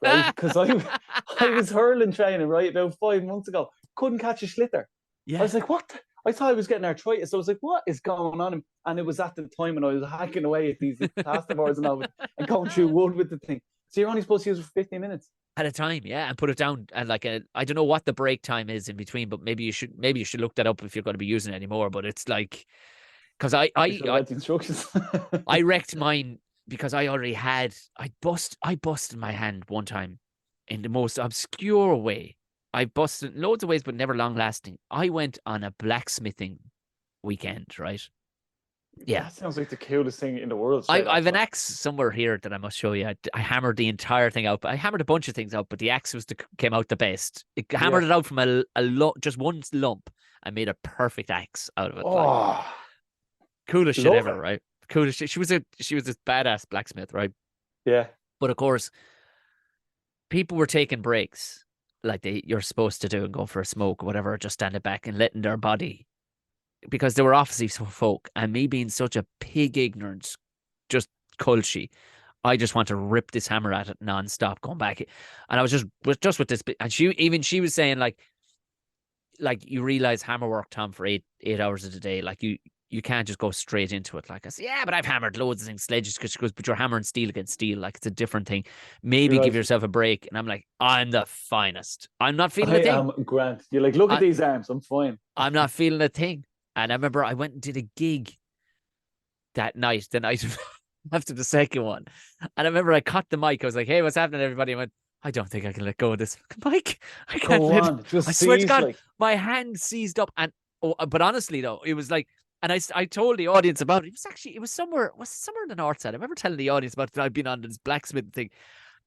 S2: right? Because I was hurling training right about 5 months ago. Couldn't catch a sliotar. Yeah. I was like, what? I thought I was getting arthritis. I was like, what is going on? And it was at the time when I was hacking away at these plasterboards and all and going through wood with the thing. So you're only supposed to use it for 15 minutes.
S1: At a time, yeah, and put it down. And like I don't know what the break time is in between, but maybe you should look that up if you're going to be using it anymore. But it's like, because I
S2: the instructions.
S1: I wrecked mine because I already had I busted my hand one time in the most obscure way. I busted loads of ways, but never long lasting. I went on a blacksmithing weekend, right? Yeah,
S2: that sounds like the coolest thing in the world.
S1: I've an axe somewhere here that I must show you. I hammered the entire thing out. I hammered a bunch of things out, but the axe came out the best. It hammered it out from just one lump. I made a perfect axe out of it. Like, coolest shit ever, right? Coolest shit. She was this badass blacksmith, right?
S2: Yeah.
S1: But of course, people were taking breaks like you're supposed to do and go for a smoke or whatever, just standing back and letting their body. Because they were obviously folk, and me being such a pig ignorance, just culty, I just want to rip this hammer at it non-stop, going back. And I was just with this, and she was saying like you realize hammer work, Tom, for eight hours of the day, like you you can't just go straight into it. Like I said, yeah, but I've hammered loads of things, sledges, because she goes, but you're hammering steel against steel. Like it's a different thing. Maybe
S2: You're
S1: give
S2: right.
S1: yourself a break. And I'm like, I'm the finest. I'm not feeling
S2: I
S1: a thing.
S2: am Grant. You're like, look at
S1: I,
S2: these arms. I'm fine.
S1: I'm not feeling a thing. And I remember I went and did a gig that night, the night after the second one. And I remember I caught the mic. I was like, hey, what's happening, everybody? I went, I don't think I can let go of this mic. I can't
S2: Go
S1: let it.
S2: on. Just
S1: I swear to
S2: seize,
S1: God,
S2: like,
S1: my hand seized up. And but honestly, though, it was like, and I told the audience about it. It was somewhere in the north side. I remember telling the audience about it. I'd been on this blacksmith thing.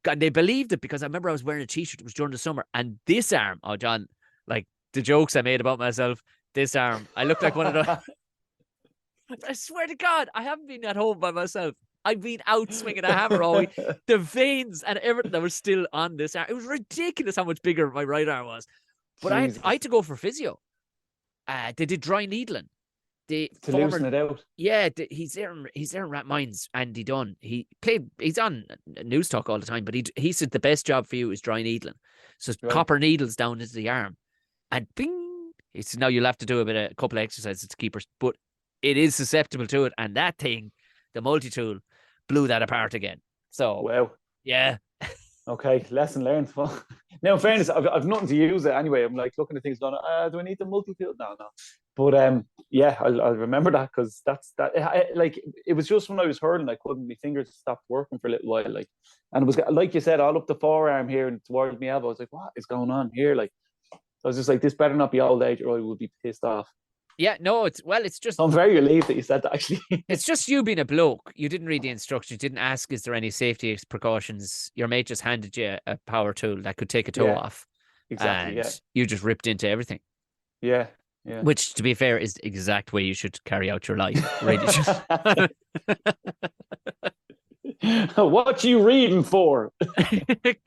S1: God, they believed it because I remember I was wearing a t-shirt. It was during the summer. And this arm, oh, John, like the jokes I made about myself, this arm, I looked like one of the. I swear to God, I haven't been at home by myself. I've been out swinging a hammer all week. The veins and everything that was still on this arm. It was ridiculous how much bigger my right arm was. But I had to go for physio. They did dry needling. The
S2: to
S1: former,
S2: loosen it out.
S1: yeah, he's there in Ramyun's, Andy Dunn. He's on News Talk all the time, but he said the best job for you is dry needling. So
S2: Right.
S1: copper needles down into the arm. And bing, he said, now you'll have to do a couple of exercises to keep her, but it is susceptible to it. And that thing, the multi-tool, blew that apart again. So,
S2: Wow.
S1: yeah.
S2: Okay, lesson learned. Well, now, in fairness, I've nothing to use it anyway. I'm like looking at things going, do I need the multi-tool? No. But yeah, I'll remember that because that's that. Like it was just when I was hurling, I couldn't. My fingers stopped working for a little while. Like, and it was like you said, all up the forearm here and towards my elbow. I was like, what is going on here? Like, I was just like, this better not be old age, or I will be pissed off.
S1: Yeah, no, it's just.
S2: So I'm very relieved that you said that. Actually,
S1: it's just you being a bloke. You didn't read the instructions. You didn't ask, is there any safety precautions? Your mate just handed you a power tool that could take a toe off.
S2: Exactly.
S1: And you just ripped into everything.
S2: Yeah.
S1: Which, to be fair, is the exact way you should carry out your life. Really.
S2: What you reading for?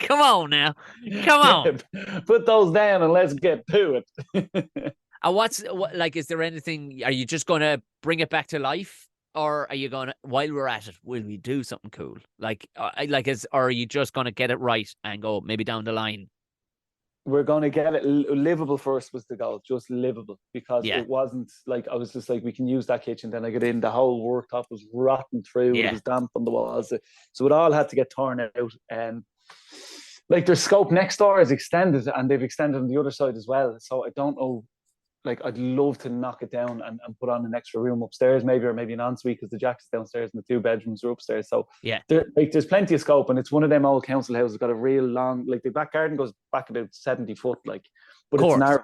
S1: Come on now. Come on.
S2: Put those down and let's get to it.
S1: And is there anything, are you just going to bring it back to life? Or are you going to, while we're at it, will we do something cool? Or are you just going to get it right and go maybe down the line?
S2: We're going to get it livable first was the goal, just livable, because it wasn't like, I was just like, we can use that kitchen. Then I get in, the whole worktop was rotten through. It was damp on the walls. So it all had to get torn out. And like their scope next door is extended and they've extended on the other side as well. So I don't know. Like, I'd love to knock it down and put on an extra room upstairs, maybe, or maybe an ensuite, because the Jack's downstairs and the 2 bedrooms are upstairs. So there's plenty of scope, and it's one of them old council houses. Got a real long, like the back garden goes back about 70 foot, like, but it's narrow.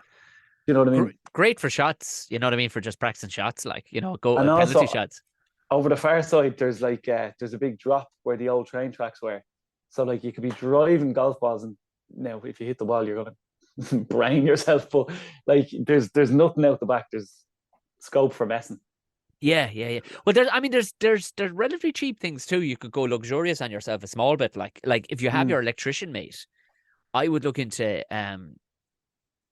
S2: You know what I mean?
S1: Great for shots. You know what I mean? For just practicing shots, like,
S2: go and
S1: penalty shots.
S2: Over the far side, there's like there's a big drop where the old train tracks were. So like you could be driving golf balls, and now if you hit the wall, you're gonna brain yourself, but like there's nothing out the back. There's scope for messing.
S1: Yeah. Well, there's relatively cheap things too. You could go luxurious on yourself a small bit. Like if you have your electrician mate, I would look into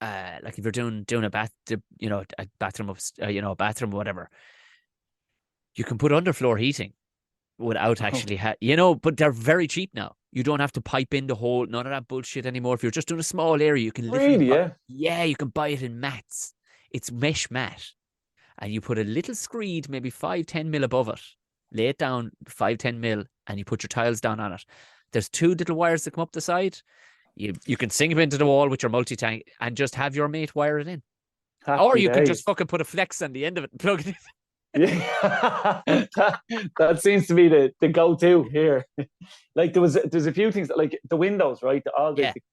S1: like if you're doing a a bathroom a bathroom or whatever, you can put underfloor heating without actually but they're very cheap now. You don't have to pipe in the whole, none of that bullshit anymore. If you're just doing a small area, you can literally you can buy it in mats. It's mesh mat. And you put a little screed, maybe 5-10 mil above it, lay it down 5-10 mil, and you put your tiles down on it. There's 2 little wires that come up the side. You can sink them into the wall with your multi-tank and just have your mate wire it in. Or you could just fucking put a flex on the end of it and plug it in.
S2: Yeah, that seems to be the go-to here. Like there's a few things like the windows, right?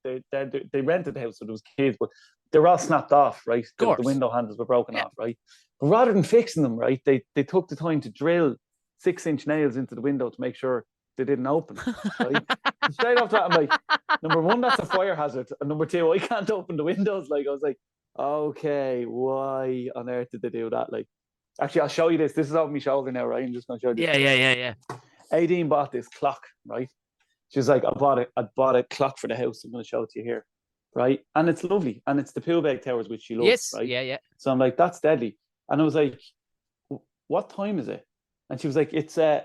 S2: They rented the house, so there was kids, but they were all snapped off, right? The window handles were broken off, right? But rather than fixing them, right, they took the time to drill 6-inch nails into the window to make sure they didn't open. Right? Straight off that, I'm like, number one, that's a fire hazard, and number two, I can't open the windows. Like I was like, okay, why on earth did they do that? Like. Actually, I'll show you this. This is over my shoulder now, right? I'm just going to show you this.
S1: Yeah.
S2: Aideen bought this clock, right? She's like, I bought a clock for the house. I'm going to show it to you here, right? And it's lovely. And it's the Poolbeg Towers, which she loves, right?
S1: Yeah.
S2: So I'm like, that's deadly. And I was like, what time is it? And she was like, it's right?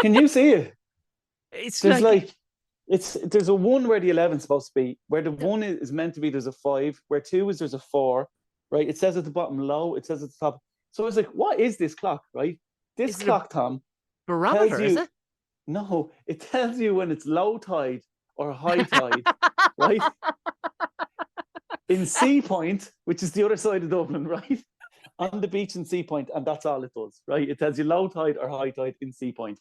S2: Can you see it? There's a 1 where the 11's supposed to be, where the 1 is meant to be, there's a 5, where 2 is there's a 4, right? It says at the bottom low, it says at the top. So I was like, what is this clock, right? This
S1: Is it a
S2: clock, Tom, tells
S1: barometer? Is
S2: you,
S1: it?
S2: no, it tells you when it's low tide or high tide, right? In Sea Point, which is the other side of Dublin, right? On the beach in Sea Point, and that's all it does, right? It tells you low tide or high tide in Sea Point.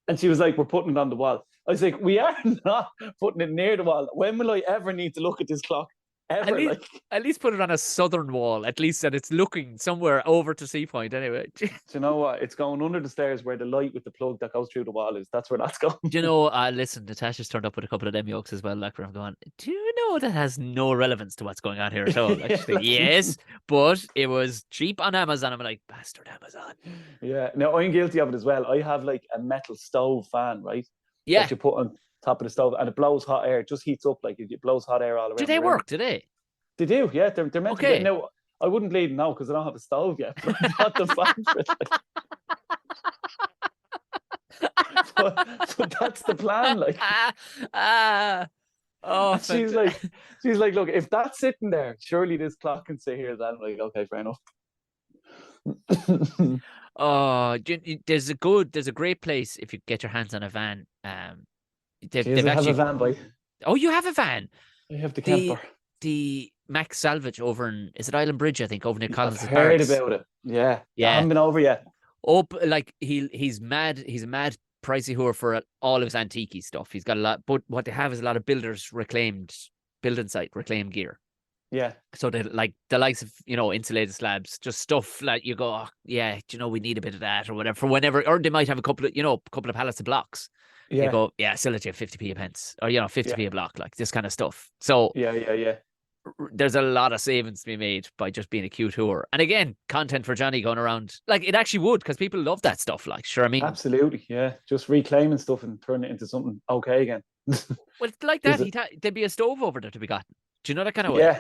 S2: And she was like, we're putting it on the wall. I was like, we are not putting it near the wall. When will I ever need to look at this clock?
S1: At
S2: Ever,
S1: least,
S2: like.
S1: at least put it on a southern wall. At least that it's looking somewhere over to Sea Point. Anyway.
S2: Do you know what? It's going under the stairs where the light with the plug that goes through the wall is. That's where that's going.
S1: Do you know, listen, Natasha's turned up with a couple of them yolks as well, like where I'm going, do you know that has no relevance to what's going on here at all? Like, she's like, yes, but it was cheap on Amazon. I'm like, bastard Amazon.
S2: Yeah. Now, I'm guilty of it as well. I have like a metal stove fan, right?
S1: Yeah.
S2: That you put on top of the stove and it blows hot air. It just heats up, like it blows hot air all around.
S1: Do they work? Do they?
S2: They do, yeah. They're meant to
S1: Okay.
S2: be. Now, I wouldn't bleed now because I don't have a stove yet. But I've got the fan for it. But that's the plan, like.
S1: Oh,
S2: she's like, look, if that's sitting there, surely this clock can sit here. Then I'm like, okay, fair enough.
S1: Oh, there's a great place if you get your hands on a van. They've
S2: actually have a van, boy.
S1: Oh, you have a van.
S2: I have the camper.
S1: The Max Salvage over in, is it Island Bridge? I think over near Collins.
S2: I've heard about it. Yeah. I haven't been over yet.
S1: Oh, like he's mad. He's a mad pricey whore for all of his antique stuff. He's got a lot, but what they have is a lot of builders reclaimed reclaimed gear.
S2: Yeah.
S1: So they like the likes of, insulated slabs, just stuff like you go, oh, yeah, we need a bit of that or whatever for whenever, or they might have a couple of pallets of blocks.
S2: Yeah.
S1: You go, yeah, sell it to you 50p a pence or 50p a block, like this kind of stuff. So
S2: yeah.
S1: There's a lot of savings to be made by just being a cute tour. And again, content for Johnny going around. Like, it actually would, because people love that stuff. Like, sure, I mean.
S2: Absolutely, yeah. Just reclaiming stuff and turning it into something okay again.
S1: Well, like that, there'd be a stove over there to be gotten. Do you know that kind of way?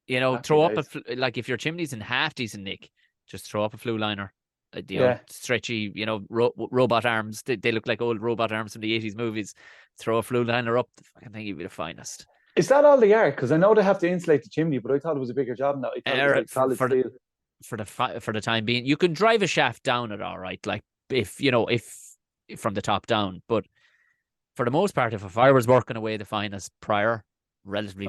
S2: Yeah.
S1: Throw up, like, if your chimney's in half decent nick, just throw up a flue liner. Old stretchy, robot arms. They look like old robot arms from the 80s movies. Throw a flue liner up. The fucking thing would be the finest.
S2: Is that all they are? Because I know they have to insulate the chimney, but I thought it was a bigger job now.
S1: For the time being, you can drive a shaft down it all right, like if from the top down. But for the most part, if a fire was working away the finest prior, relatively,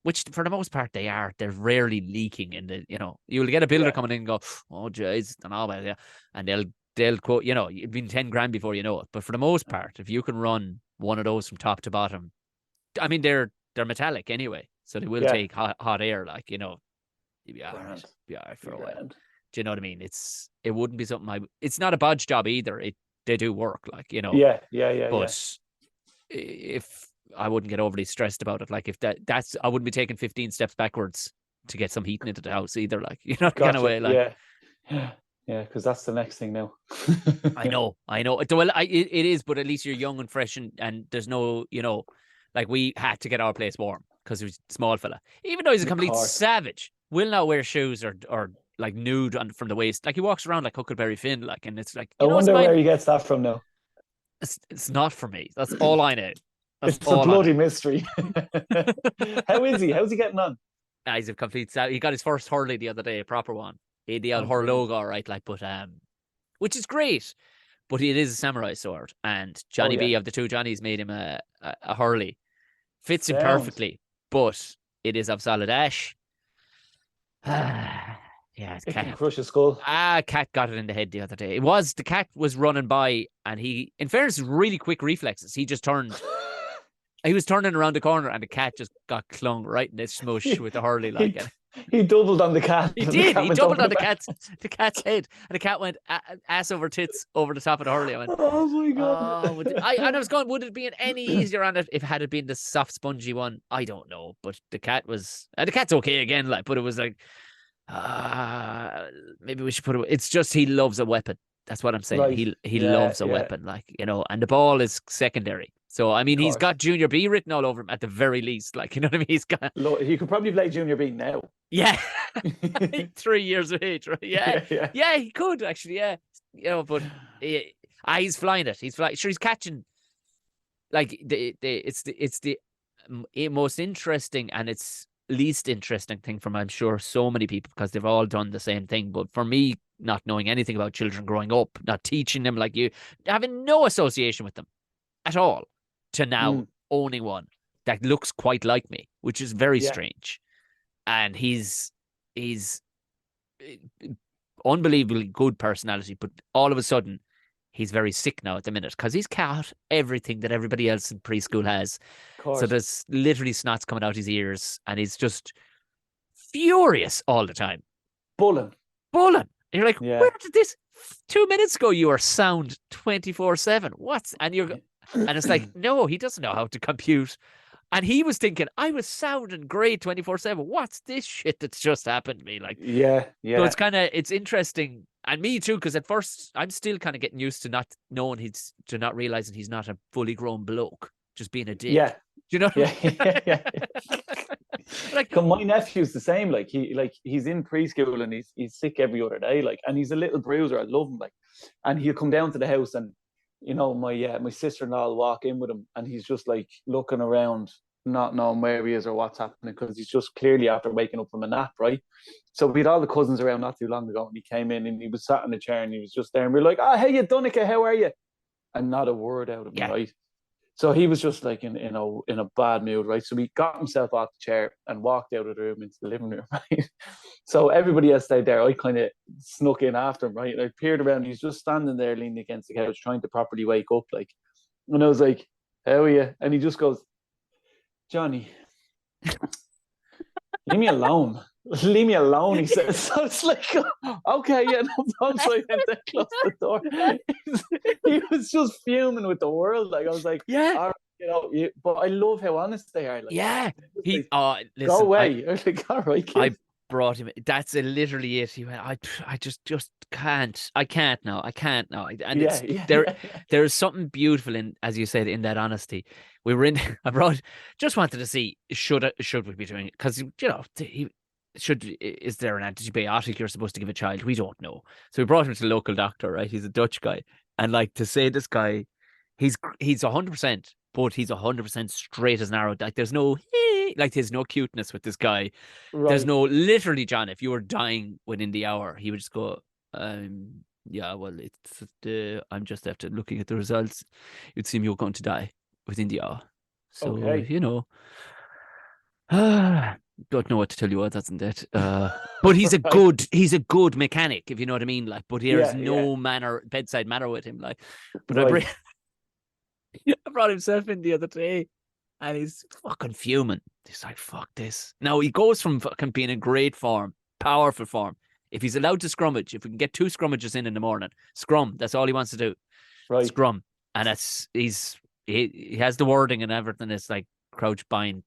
S1: which for the most part they're rarely leaking in the, you will get a builder coming in and go, oh jeez, and all that, yeah, and they'll quote, it'd been 10 grand before you know it. But for the most part, if you can run one of those from top to bottom, I mean they're metallic anyway, so they will take hot air, like, you'll be all right for a while. Do you know what I mean? It wouldn't be something it's not a bodge job either. They do work, like,
S2: Yeah.
S1: But if I wouldn't get overly stressed about it, like if that's I wouldn't be taking 15 steps backwards to get some heating into the house either, like, kind of way, like.
S2: Yeah, because that's the next thing now.
S1: I know. Well, it is, but at least you're young and fresh, and there's no, like, we had to get our place warm because he was a small fella. Even though he's a complete savage, will not wear shoes or like nude from the waist. Like, he walks around like Huckleberry Finn, like, and it's like,
S2: I wonder where he gets that from now.
S1: It's not for me. That's all I know.
S2: It's a bloody mystery. How is he? How's he getting on?
S1: He's a complete savage. He got his first hurley the other day, a proper one. He had the old hurlogo, all right, like, but which is great. But it is a samurai sword, and Johnny B of the two Johnnies made him a hurley. Fits him perfectly, but it is of solid ash. It
S2: can crush his skull.
S1: Cat got it in the head the other day. The cat was running by, and he, in fairness, really quick reflexes. He just turned. He was turning around the corner, and the cat just got clung right in his smush with the hurley, like.
S2: He doubled on the cat.
S1: He did. He doubled on the cat's head, and the cat went ass over tits over the top of the hurley. I went,
S2: oh my god!
S1: I was going, would it be any easier on it if it had been the soft, spongy one? I don't know, but the cat's okay again, like. But it was like, maybe we should put it. It's just he loves a weapon. That's what I'm saying. Right. He loves a weapon, like, and the ball is secondary. So, I mean, he's got Junior B written all over him at the very least. Like, you know what I mean? He's got.
S2: He could probably play Junior B now.
S1: Yeah. 3 years of age, right? Yeah, he could actually, yeah. But he's flying it. Sure, he's catching. Like, it's the most interesting, and it's least interesting thing from, I'm sure, so many people, because they've all done the same thing. But for me, not knowing anything about children growing up, not teaching them like you, having no association with them at all, to now owning one that looks quite like me, which is very strange. And he's unbelievably good personality, but all of a sudden he's very sick now at the minute because he's caught everything that everybody else in preschool has. So there's literally snots coming out his ears, and he's just furious all the time.
S2: Bulling.
S1: And you're like, where did this 2 minutes ago you were sound 24/7? And it's like, no, he doesn't know how to compute. And he was thinking, I was sounding great 24/7. What's this shit that's just happened to me? Like,
S2: yeah.
S1: So it's interesting. And me too, because at first I'm still kind of getting used to not knowing to not realizing he's not a fully grown bloke, just being a dick.
S2: Yeah.
S1: Do you know what I mean?
S2: Like, my nephew's the same. Like he's in preschool and he's sick every other day. Like, and he's a little bruiser. I love him. Like, and he'll come down to the house, and my sister-in-law will walk in with him, and he's just like looking around, not knowing where he is or what's happening, because he's just clearly after waking up from a nap, right? So we had all the cousins around not too long ago, and he came in and he was sat in a chair and he was just there, and we were like, "Oh, hey, you Donica, how are you?" And not a word out of him, right? So he was just like in a bad mood, right? So he got himself off the chair and walked out of the room into the living room, right? So everybody else stayed there. I kind of snuck in after him, right? And I peered around. He's just standing there leaning against the couch, trying to properly wake up, like. And I was like, "How are you?" And he just goes, "Johnny, leave me alone. Leave me alone," he says. So it's like, okay, yeah, no problem. So I went there, closed the door. He was just fuming with the world. Like, I was like, all right, but I love how honest they are. Like,
S1: listen,
S2: go away. I was like, all right, kid.
S1: I brought him. That's literally it. He went, I just can't. I can't now. And there's something beautiful in, as you said, in that honesty. We were in. Just wanted to see should we be doing it, because is there an antibiotic you're supposed to give a child? We don't know. So we brought him to the local doctor, right? He's a Dutch guy, and like, to say this guy, he's 100%, but he's 100% straight as an arrow. Like, there's no cuteness with this guy. Right. There's no, literally, John, if you were dying within the hour, he would just go, yeah, well, I'm just after looking at the results. You'd seem you're going to die within the hour. So, don't know what to tell you other than that. But he's a good mechanic, if you know what I mean. Like, but there's no bedside manner with him. Like, but I brought himself in the other day, and he's fucking fuming. He's like, "Fuck this." Now he goes from fucking being in great form, powerful form. If he's allowed to scrummage, if we can get 2 scrummages in the morning, scrum. That's all he wants to do. Right. Scrum, and he has the wording and everything. It's like crouch, bind,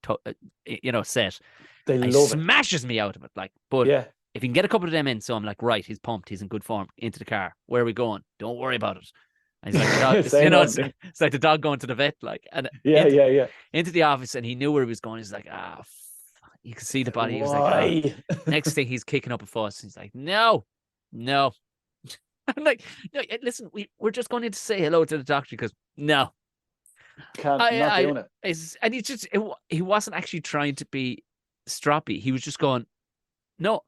S1: set. He smashes me out of it, like. But if you can get a couple of them in, so I'm like, right, he's pumped, he's in good form. Into the car. Where are we going? Don't worry about it. And he's like, it's like the dog going to the vet, like. And into the office, and he knew where he was going. He's like, you can see the body. He was like, next thing, he's kicking up a fuss. He's like, no. I'm like, no, listen, we're just going in to say hello to the doctor, because no.
S2: Not doing it.
S1: And he wasn't actually trying to be stroppy. He was just going, no.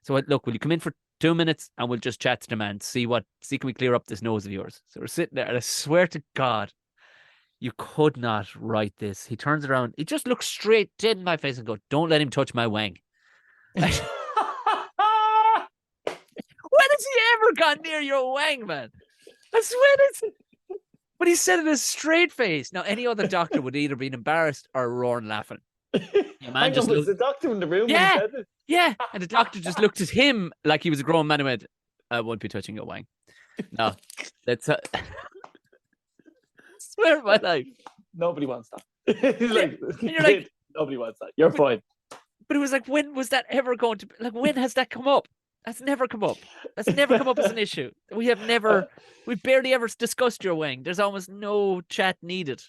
S1: So look, will you come in for 2 minutes and we'll just chat to the man, see can we clear up this nose of yours? So we're sitting there, and I swear to God, you could not write this. He turns around, he just looks straight dead in my face and goes, "Don't let him touch my wang." When has he ever got near your wang, man? I swear But he said it with a straight face. Now, any other doctor would either been embarrassed or roaring laughing.
S2: Was the doctor in the room when he said it?
S1: Yeah. And the doctor just looked at him like he was a grown man and went, "I won't be touching your wang." No, that's I swear on my life.
S2: Nobody wants that. You're like, nobody wants that. You're fine.
S1: But it was like, when was that ever going to, like, when has that come up? That's never come up. That's never come up as an issue. We've barely ever discussed your wang. There's almost no chat needed.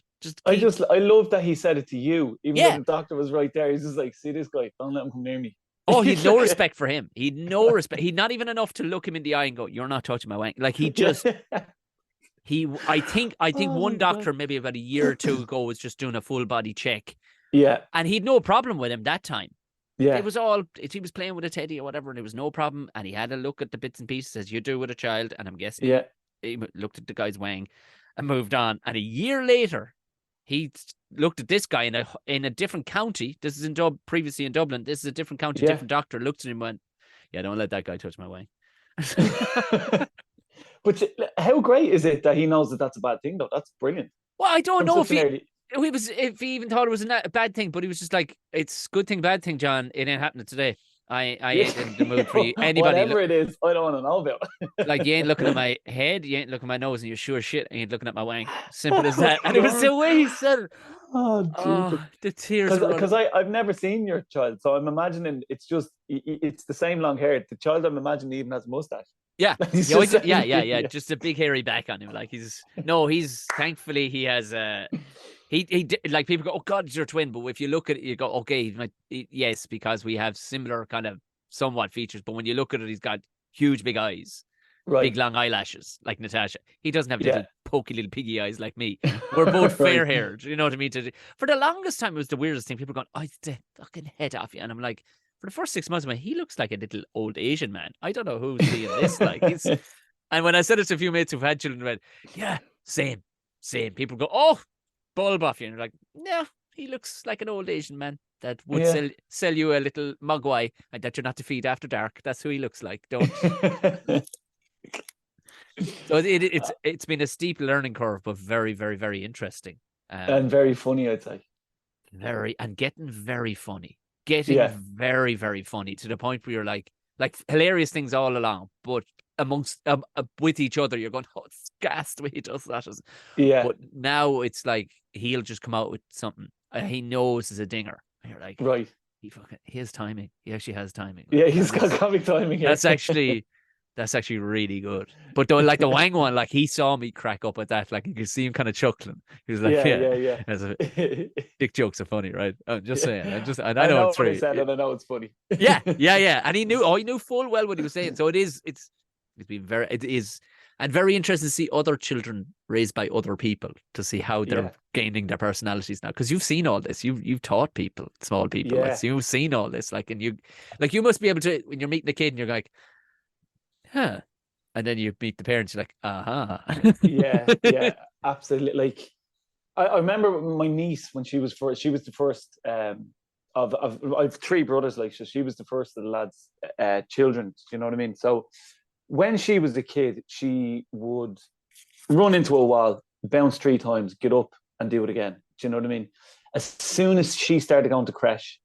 S1: I
S2: love that he said it to you, even though the doctor was right there. He's just like, "See this guy? Don't let him come near me."
S1: Oh, he'd no respect for him. He'd no respect. He'd not even enough to look him in the eye and go, "You're not touching my wang." Like, he just, I think one doctor maybe about a year or two ago was just doing a full body check.
S2: Yeah.
S1: And he'd no problem with him that time.
S2: Yeah.
S1: It was all, he was playing with a teddy or whatever, and it was no problem. And he had a look at the bits and pieces as you do with a child. And I'm guessing
S2: Yeah.
S1: he looked at the guy's wang and moved on. And a year later, he looked at this guy in a different county. This is previously in Dublin. This is a different county,
S2: Yeah.
S1: different doctor. Looked at him and went, yeah, don't let that guy touch my wang.
S2: But how great is it that he knows that that's a bad thing, though? That's brilliant.
S1: Well, I don't
S2: From
S1: know
S2: such an early...
S1: if he even thought it was a bad thing, but he was just like, it's good thing, bad thing, John. It ain't happening today. I ain't in the mood for you. Anybody,
S2: whatever it is, I don't want to know about it.
S1: like, you ain't looking at my head, you ain't looking at my nose, and you sure shit ain't looking at my wang. Simple as that. And it was the way he said it.
S2: Oh,
S1: the tears.
S2: Because I've never seen your child, so I'm imagining it's the same long hair. The child I'm imagining even has a mustache.
S1: Yeah,
S2: Just
S1: yeah. Just a big hairy back on him. Like he's thankfully he has he like, people go, oh God, it's your twin. But if you look at it, you go, okay, yes, because we have similar kind of somewhat features. But when you look at it, he's got huge big eyes, big long eyelashes like Natasha. He doesn't have little pokey little piggy eyes like me. We're both fair haired. You know what I mean? For the longest time, it was the weirdest thing. People going, oh, it's the fucking head off you, and I'm like, for the first 6 months, he looks like a little old Asian man. I don't know who's seeing this. Like and when I said it to a few mates who've had children, went, yeah, same. People go, oh, bulb off you. And you're like, no, he looks like an old Asian man that would sell you a little mogwai and that you're not to feed after dark. That's who he looks like. Don't. So it's been a steep learning curve, but very, very, very interesting.
S2: And very funny, I'd say.
S1: Getting very funny. Very, very funny, to the point where you're like hilarious things all along, but amongst with each other, you're going, oh, it's gassed the way he does that.
S2: Yeah.
S1: But now it's like he'll just come out with something he knows is a dinger. And you're like,
S2: right.
S1: He has timing. He actually has timing.
S2: Yeah, he's got comic timing.
S1: That's actually really good. But though, like the Wang one, like he saw me crack up at that. Like you could see him kind of chuckling. He was like, yeah. Dick jokes are funny, right? I'm just saying. I know it's true.
S2: And I know it's funny.
S1: Yeah. And he knew full well what he was saying. So it is and very interesting to see other children raised by other people, to see how they're gaining their personalities now. Because you've seen all this. You've taught people, small people.
S2: Yeah.
S1: Like, so you've seen all this. Like, and you must be able to, when you're meeting a kid and you're like, huh. And then you meet the parents, you're like,
S2: yeah, absolutely. Like, I remember my niece when she was the first of I have three brothers, like, so she was the first of the lads' children. You know what I mean? So when she was a kid, she would run into a wall, bounce 3 times, get up and do it again. Do you know what I mean? As soon as she started going to creche,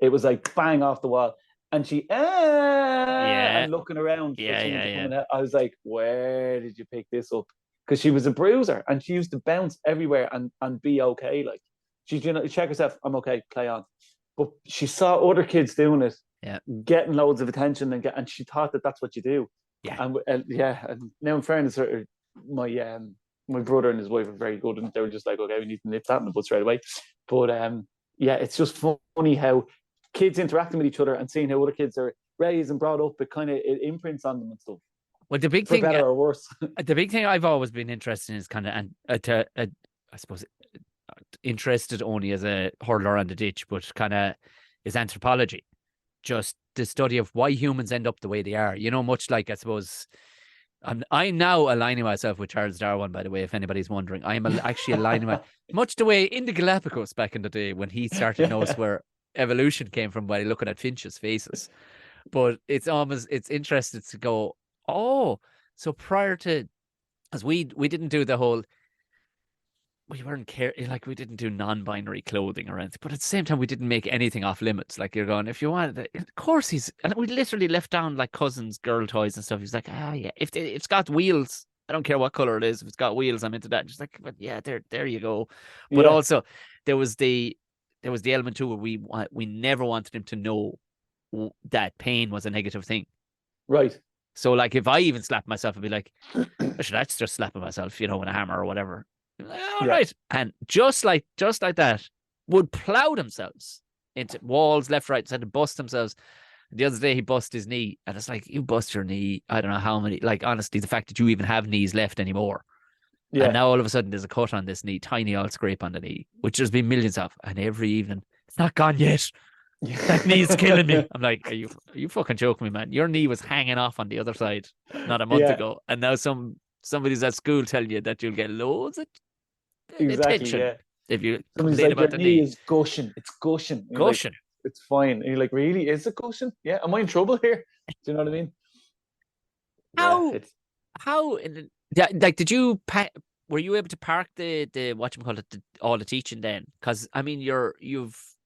S2: it was like bang off the wall. And she, and looking around. I was like, where did you pick this up? Because she was a bruiser and she used to bounce everywhere and be okay. Like, she's, check herself, I'm okay, play on. But she saw other kids doing it, getting loads of attention, and she thought that that's what you do. Yeah. And now in fairness, my brother and his wife are very good, and they were just like, okay, we need to nip that in the bud straight away. But it's just funny how kids interacting with each other and seeing how other kids are raised and brought up, it imprints on them and stuff.
S1: Well, the big
S2: thing, better or worse.
S1: The big thing I've always been interested in is kind of, I suppose, interested only as a hurler on the ditch, but kind of is anthropology. Just the study of why humans end up the way they are. Much like, I suppose, I'm now aligning myself with Charles Darwin, by the way, if anybody's wondering. I'm actually aligning much the way in the Galapagos back in the day when he started to notice where evolution came from by looking at finches' faces. But it's interesting to go, oh, so prior to, as we didn't do the whole, we didn't do non-binary clothing or anything, but at the same time we didn't make anything off limits. Like, you're going, if you wanted it, of course and we literally left down like cousins, girl toys and stuff. He's like, yeah, if it's got wheels, I don't care what color it is. If it's got wheels, I'm into that. Just like, but yeah, there you go. But also there was the element too where we never wanted him to know that pain was a negative thing.
S2: Right.
S1: So like, if I even slapped myself, I'd be like, that's just slapping myself, with a hammer or whatever. All right. And just like that, would plow themselves into walls left, right, and bust themselves. And the other day he bust his knee, and it's like, you bust your knee, I don't know how many, like, honestly, the fact that you even have knees left anymore. Yeah. And now all of a sudden there's a cut on this knee, tiny old scrape on the knee, which there's been millions of, and every evening, it's not gone yet. That knee's killing me. I'm like, are you fucking joking me, man? Your knee was hanging off on the other side not a month
S2: Yeah,
S1: ago, and now somebody's at school telling you that you'll get loads of
S2: exactly.
S1: attention
S2: Yeah.
S1: if you
S2: Somebody's
S1: complain
S2: like, your
S1: about the
S2: knee
S1: knee.
S2: is gushing. It's gushing. And you're like,
S1: Caution.
S2: it's fine. And you're like, really? Is it gushing? Yeah. Am I in trouble here? Do you know what I mean? Yeah.
S1: How
S2: It's
S1: how yeah, like did you were you able to park the whatchamacallit, all the teaching then? Because I mean you're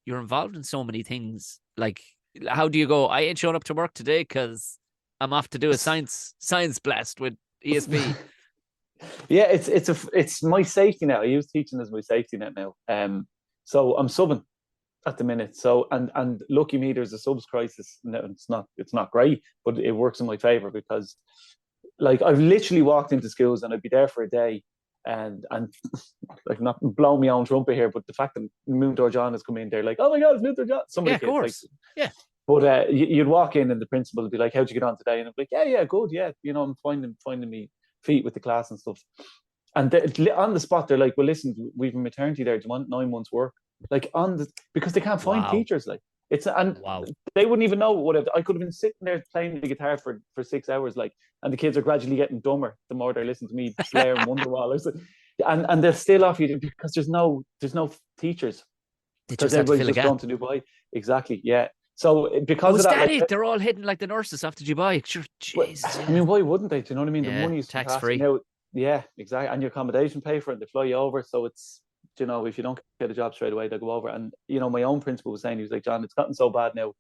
S1: involved in so many things. Like how do you go? I ain't showing up to work today because I'm off to do a science blast with ESB.
S2: yeah. It's my safety net. I use teaching as my safety net now. So I'm subbing at the minute. So and lucky me, there's a subs crisis. No, it's not great, but it works in my favor because like I've literally walked into schools and I'd be there for a day and like not blowing my own trumpet here, but the fact that Moontor John has come in there, like, oh my god, it's Moontor John. Some of
S1: Yeah,
S2: the
S1: of
S2: kids, like,
S1: course. Yeah.
S2: but you'd walk in and the principal would be like, how'd you get on today? And I'm like, yeah, good, yeah, I'm finding me feet with the class and stuff. And on the spot, they're like, well, listen, we've a maternity there. Do you want 9 months work? Like because they can't find
S1: Wow.
S2: teachers. Like and
S1: Wow.
S2: they wouldn't even know what I could have been sitting there playing the guitar for 6 hours, like, and the kids are gradually getting dumber the more they listen to me blaring Wonderwall or something. And they're still off you because there's no teachers
S1: They
S2: because
S1: just had to
S2: everybody's
S1: fill a
S2: just
S1: gap.
S2: gone to Dubai. Exactly, yeah. So because
S1: Was
S2: of that,
S1: that
S2: like,
S1: it? They're all hitting like the nurses after Dubai. Sure,
S2: well,
S1: Jesus,
S2: I
S1: yeah.
S2: mean, why wouldn't they? Do you know what I mean? The
S1: Yeah,
S2: money is
S1: tax
S2: fantastic
S1: free.
S2: now. Yeah, exactly. And your accommodation pay for it. They fly you over, so it's, if you don't get a job straight away, they go over. And my own principal was saying, he was like, John, it's gotten so bad now.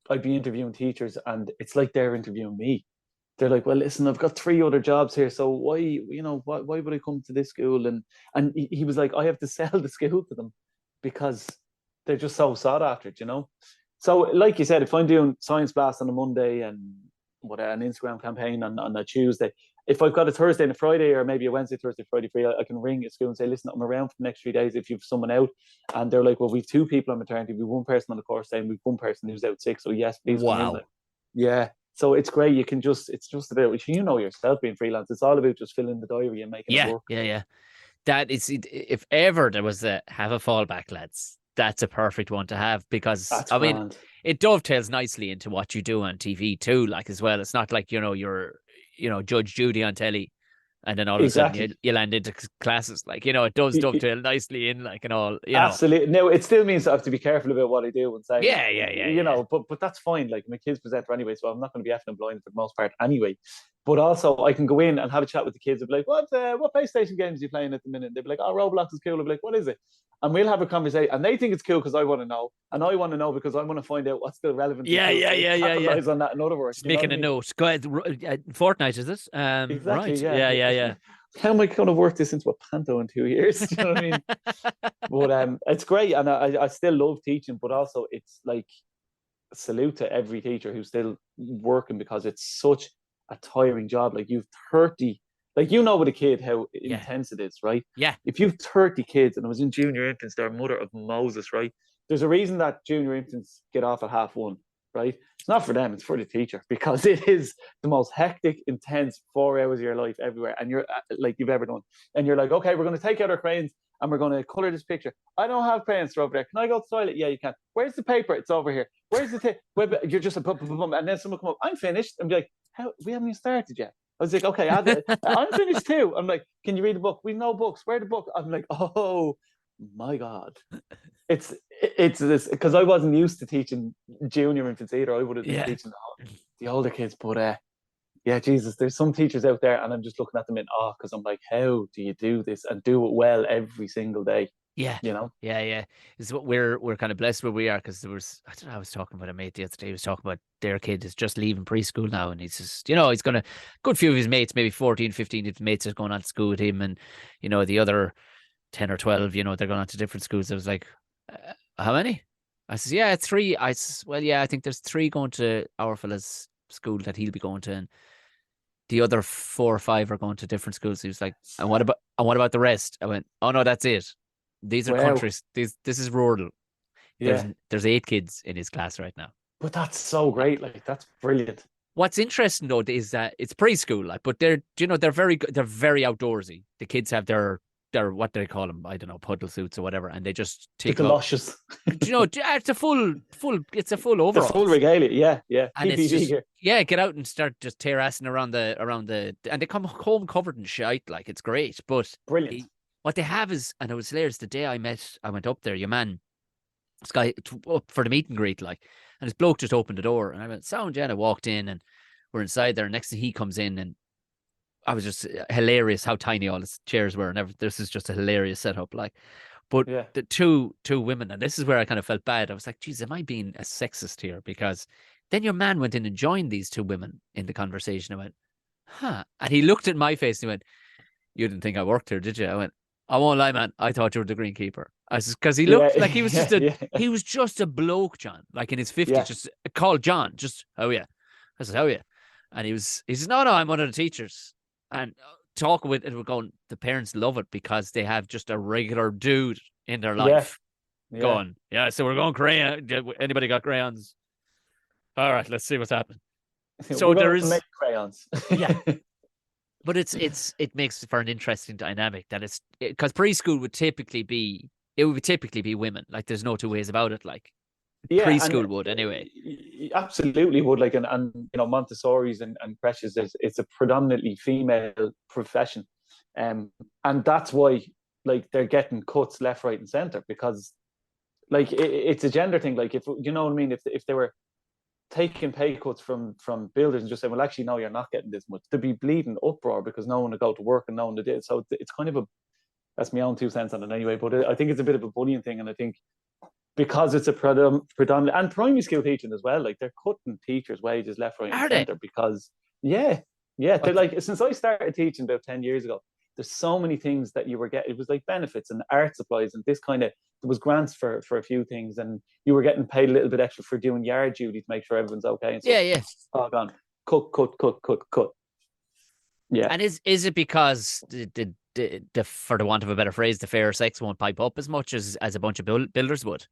S2: I'd be interviewing teachers, and it's like they're interviewing me. They're like, well, listen, I've got 3 other jobs here, so why would I come to this school? And he was like, I have to sell the school to them because they're just so sought after. So, like you said, if I'm doing science blast on a Monday and an Instagram campaign on a Tuesday, if I've got a Thursday and a Friday, or maybe a Wednesday, Thursday, Friday free, I can ring a school and say, listen, I'm around for the next 3 days if you've someone out. And they're like, well, we've 2 people on maternity, we've one person on the course day, and we've one person who's out sick. So yes, please come in.
S1: Wow.
S2: Like, yeah. So it's great. It's just about, yourself being freelance. It's all about just filling the diary and making it
S1: Yeah,
S2: work.
S1: yeah, yeah. That is, if ever there was a have a fallback, lads, that's a perfect one to have because
S2: That's
S1: I mean,
S2: grand.
S1: it dovetails nicely into what you do on TV too, like as well. It's not like you're Judge Judy on telly, and then all of a sudden
S2: Exactly.
S1: you land into classes. Like it does dovetail nicely in, like, and all.
S2: Absolutely. No, it still means I have to be careful about what I do and say.
S1: Yeah, yeah, yeah, yeah.
S2: But that's fine. Like, my kids presenter anyway, so I'm not going to be effing and blind for the most part anyway. But also, I can go in and have a chat with the kids. I'll be like, what PlayStation games are you playing at the minute? They'll be like, oh, Roblox is cool. I'll be like, what is it? And we'll have a conversation. And they think it's cool because I want to know. And I want to know because I want to find out what's still relevant to
S1: Yeah,
S2: school.
S1: yeah,
S2: So
S1: yeah, yeah, yeah.
S2: capitalize on that, in other words.
S1: Just
S2: You know what
S1: making
S2: I
S1: a
S2: mean?
S1: note. Go ahead. Fortnite, is it?
S2: Exactly,
S1: Right.
S2: yeah.
S1: Yeah, yeah, yeah.
S2: How am I going to work this into a panto in 2 years? You know what I mean? But it's great, and I still love teaching, but also it's like, salute to every teacher who's still working because it's such a tiring job. Like, you've 30, like, with a kid how
S1: Yeah,
S2: intense it is, right?
S1: yeah,
S2: If you've 30 kids, and I was in junior infants, they're mother of Moses, right? There's a reason that junior infants get off at 1:30, right? It's not for them, it's for the teacher, because it is the most hectic, intense 4 hours of your life everywhere, and you're like, you've ever done. And you're like, okay, we're going to take out our crayons and we're going to color this picture. I don't have crayons over there. Can I go to the toilet? Yeah, you can. Where's the paper? It's over here. Where's the tape? You're just and then someone come up. I'm finished. I'm like, how? We haven't even started yet. I was like, okay, I'm finished too. I'm like, can you read the book? We know books. Where the book? I'm like, oh my god, it's this, because I wasn't used to teaching junior infants either. I would have been
S1: yeah.
S2: teaching the older kids, but yeah, Jesus, there's some teachers out there, and I'm just looking at them in awe because I'm like, how do you do this and do it well every single day?
S1: Yeah, yeah, yeah. It's what we're kind of blessed where we are, because there was, I don't know, I was talking about a mate the other day. He was talking about their kid is just leaving preschool now, and he's just, he's gonna, good few of his mates, maybe 14, 15 of his mates are going on to school with him, and the other 10 or 12, they're going on to different schools. I was like, how many? I says, yeah, 3. I says, well, yeah, I think there's 3 going to our fella's school that he'll be going to, and the other 4 or 5 are going to different schools. He was like, and what about the rest? I went, oh no, that's it. These are
S2: Wow.
S1: countries. This is rural.
S2: Yeah.
S1: There's 8 kids in his class right now.
S2: But that's so great. Like, that's brilliant.
S1: What's interesting though is that it's preschool, like, but they're very good. They're very outdoorsy. The kids have their their, what do they call them? I don't know, puddle suits or whatever, and they just
S2: The
S1: take off.
S2: galoshes.
S1: Do you know, it's a full
S2: The
S1: overall.
S2: full regalia. Yeah.
S1: And it's
S2: PPV
S1: just,
S2: gear.
S1: yeah, get out and start just terracing around the, and they come home covered in shite, like it's great. But
S2: Brilliant.
S1: what they have is, and it was hilarious, the day I went up there, your man, this guy up for the meet and greet, like, and this bloke just opened the door, and I went, sound, yeah, and I walked in, and we're inside there, and next thing he comes in, and I was just hilarious how tiny all the chairs were, and everything. This is just a hilarious setup, like. But
S2: Yeah.
S1: the two women, and this is where I kind of felt bad. I was like, geez, am I being a sexist here? Because then your man went in and joined these two women in the conversation. I went, huh. And he looked at my face and he went, you didn't think I worked here, did you? I went, I won't lie, man. I thought you were the greenkeeper. I said, because he looked like he was just he was just a bloke, John, like in his 50s, just called John, just, oh yeah. I said, oh yeah. And he says, no, I'm one of the teachers. And talking with it, we're going, the parents love it because they have just a regular dude in their life going, yeah, so we're going crayon. Anybody got crayons? All right, let's see what's happening. So there is
S2: make crayons.
S1: Yeah. But it makes for an interesting dynamic that it's because preschool would typically be women. Like there's no two ways about it. Like preschool would anyway.
S2: Absolutely would. Like and you know, Montessori's and creches, it's a predominantly female profession, and that's why like they're getting cuts left, right, and center, because like it's a gender thing. Like, if you know what I mean, if they were taking pay cuts from builders and just saying, well, actually, no, you're not getting this much, to be bleeding uproar because no one would go to work and no one did. So it's kind of that's my own 2 cents on it anyway. But I think it's a bit of a bullying thing, and I think because it's a predominant and primary school teaching as well, like they're cutting teachers' wages left, right, and center because they're like, since I started teaching about 10 years ago, there's so many things that you were getting. It was like benefits and art supplies and this kind of, there was grants for a few things, and you were getting paid a little bit extra for doing yard duty to make sure everyone's okay. And so, all gone. Cut. Yeah.
S1: And is it because the for the want of a better phrase, the fair sex won't pipe up as much as a bunch of builders would?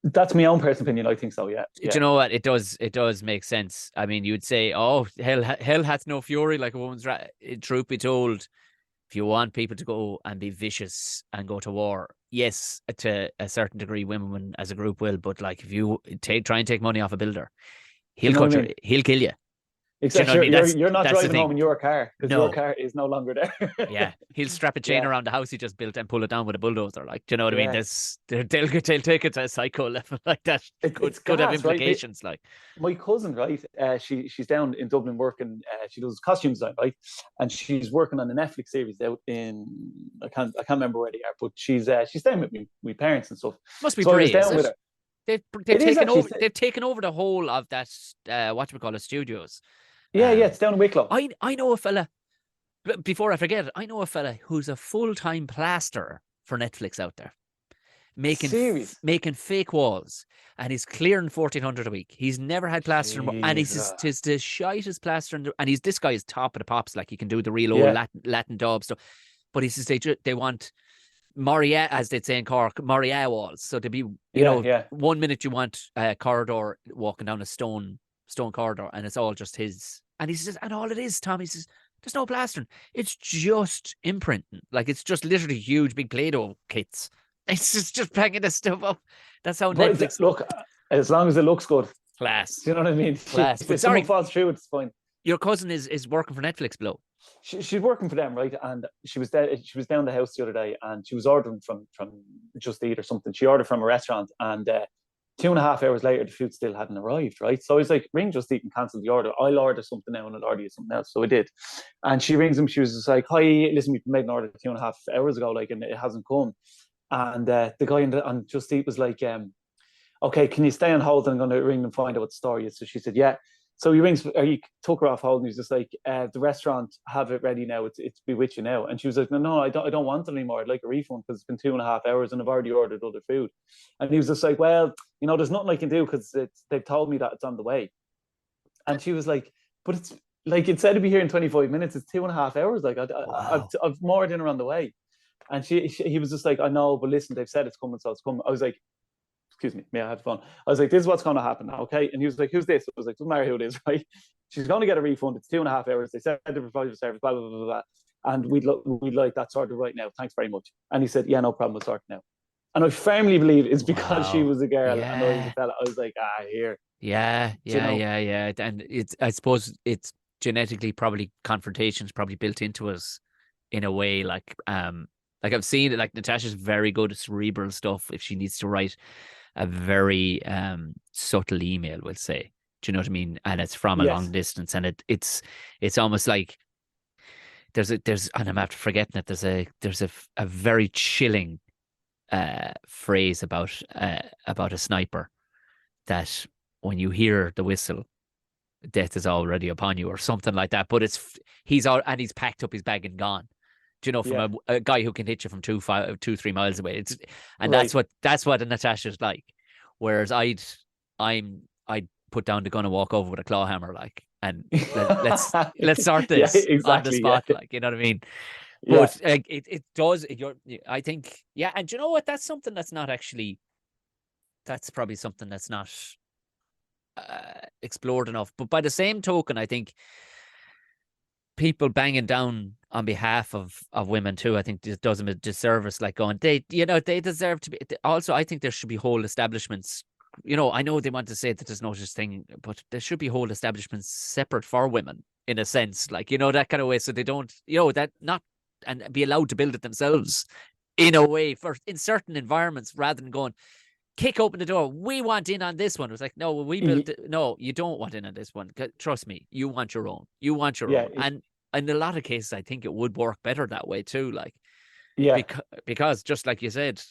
S2: That's my own personal opinion. I think so. Yeah.
S1: Do you know what? It does make sense. I mean, you'd say, oh, hell hath no fury, like a woman's truth be told. If you want people to go and be vicious and go to war, yes, to a certain degree, women as a group will. But like, if you try and take money off a builder, he'll kill you.
S2: Exactly. You know you're not driving home in your car because your car is no longer there.
S1: Yeah, he'll strap a chain around the house he just built and pull it down with a bulldozer. Like, do you know what I mean? They'll take it to a psycho level like that. It could have implications. Right? Like
S2: my cousin, right? She's down in Dublin working. She does costume design, right? And she's working on a Netflix series out in I can't remember where they are, but she's staying with me, my parents and stuff.
S1: Must be great.
S2: With her.
S1: They've taken over the whole of that studios.
S2: Yeah, it's down in Wicklow.
S1: I know a fella, before I forget it, I know a fella who's a full-time plasterer for Netflix out there. Making fake walls, and he's clearing 1,400 a week. He's never had plastering, and he's the shittest plastering. And this guy is top of the pops, like he can do the real old Latin dub stuff. But he says they want Maria, as they'd say in Cork, Maria walls. So to be, 1 minute you want a corridor walking down a stone corridor, and it's all just his. And he says, and all it is, Tom, he says, there's no plastering. It's just imprinting. Like, it's just literally huge, big Play-Doh kits. It's just packing this stuff up. That's how Netflix...
S2: Look, as long as it looks good.
S1: Class.
S2: Do you know what I mean?
S1: Class.
S2: If someone falls through, it's fine.
S1: Your cousin is working for Netflix, Blow.
S2: She's working for them, right? And she was there. She was down the house the other day, and she was ordering from Just Eat or something. She ordered from a restaurant, and 2.5 hours later, the food still hadn't arrived, right? So I was like, ring Just Eat and cancel the order. I'll order something now and I'll order you something else. So I did. And she rings him. She was just like, hi, listen, we made an order 2.5 hours ago, like, and it hasn't come. And the guy on Just Eat was like, okay, can you stay on hold? I'm going to ring and find out what the story is. So she said, yeah. So he rings, he took her off hold, and he's just like, the restaurant have it ready now. It's be with you now. And she was like, no, I don't want it anymore. I'd like a refund because it's been 2.5 hours and I've already ordered other food. And he was just like, well, there's nothing I can do because they've told me that it's on the way. And she was like, but it's like, it said to be here in 25 minutes. It's 2.5 hours. Like, I've more dinner on the way. And he was just like, I know, but listen, they've said it's coming, so it's coming. I was like, excuse me, may I have fun? I was like, this is what's going to happen, okay? And he was like, who's this? I was like, doesn't matter who it is, right? She's going to get a refund. It's 2.5 hours. They said they provide the service, blah, blah, blah, blah, blah. and we'd like that sorted right now. Thanks very much. And he said, yeah, no problem, we'll sort it now. And I firmly believe it's because she
S1: Wow.
S2: was a girl and I was a
S1: Yeah.
S2: fella. I was like, here,
S1: Yeah,
S2: do you
S1: yeah,
S2: know?
S1: yeah, yeah. And it's, I suppose it's genetically probably confrontation's probably built into us in a way. Like I've seen it, like Natasha's very good at cerebral stuff. If she needs to write a very subtle email, we'll say. Do you know what I mean? And it's from a long
S2: Yes,
S1: distance, and it's almost like there's and I'm after forgetting it. There's a very chilling phrase about a sniper that when you hear the whistle, death is already upon you, or something like that. But he's packed up his bag and gone. Do you know, from
S2: yeah,
S1: a guy who can hit you from 2, 3 miles away? And
S2: right.
S1: that's what Natasha's like. Whereas I'd put down the gun and walk over with a claw hammer, like, and let's start
S2: Yeah,
S1: this on the
S2: exactly. Yeah,
S1: spot, like, you know what I mean?
S2: yeah.
S1: But like, it does. I think, yeah. And do you know what? That's something that's not actually. That's probably something that's not explored enough. But by the same token, I think people banging down on behalf of women too, I think this does them a disservice. Like, going, they deserve to be. Also, I think there should be whole establishments. I know they want to say that there's no such thing, but there should be whole establishments separate for women, in a sense, like, that kind of way, so they don't, that not, and be allowed to build it themselves in a way for in certain environments, rather than going, kick open the door, we want in on this one. It was like, no, we built it. No, you don't want in on this one. Trust me, you want your own. You want your
S2: Yeah,
S1: own. And in a lot of cases, I think it would work better that way too. Like,
S2: yeah.
S1: because just like you said,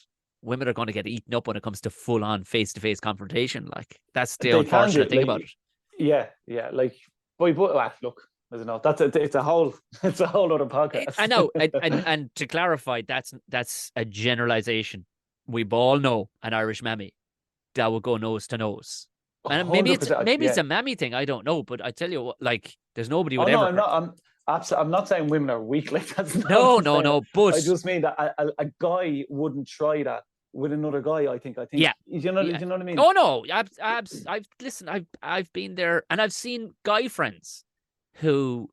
S1: women are going to get eaten up when it comes to full on face to face confrontation. Like, that's the
S2: They can do
S1: unfortunate thing about
S2: like,
S1: it.
S2: yeah, yeah. Like, look, I don't know. It's a whole it's a whole other
S1: I
S2: podcast.
S1: know, and to clarify, that's a generalization. We all know an Irish mammy that would go nose to nose. And maybe
S2: Hundred
S1: it's
S2: percent.
S1: maybe it's
S2: Yeah.
S1: a mammy thing. I don't know, but I tell you what, like, there's nobody
S2: Oh
S1: would
S2: no,
S1: ever.
S2: I'm not. I'm not saying women are weak. Like, that's not what
S1: No,
S2: I'm
S1: no,
S2: saying.
S1: no.
S2: I
S1: But
S2: just mean that a guy wouldn't try that with another guy. I think.
S1: yeah,
S2: You know. Do
S1: yeah.
S2: you know what I mean?
S1: Oh no, I've listen. I've been there, and I've seen guy friends who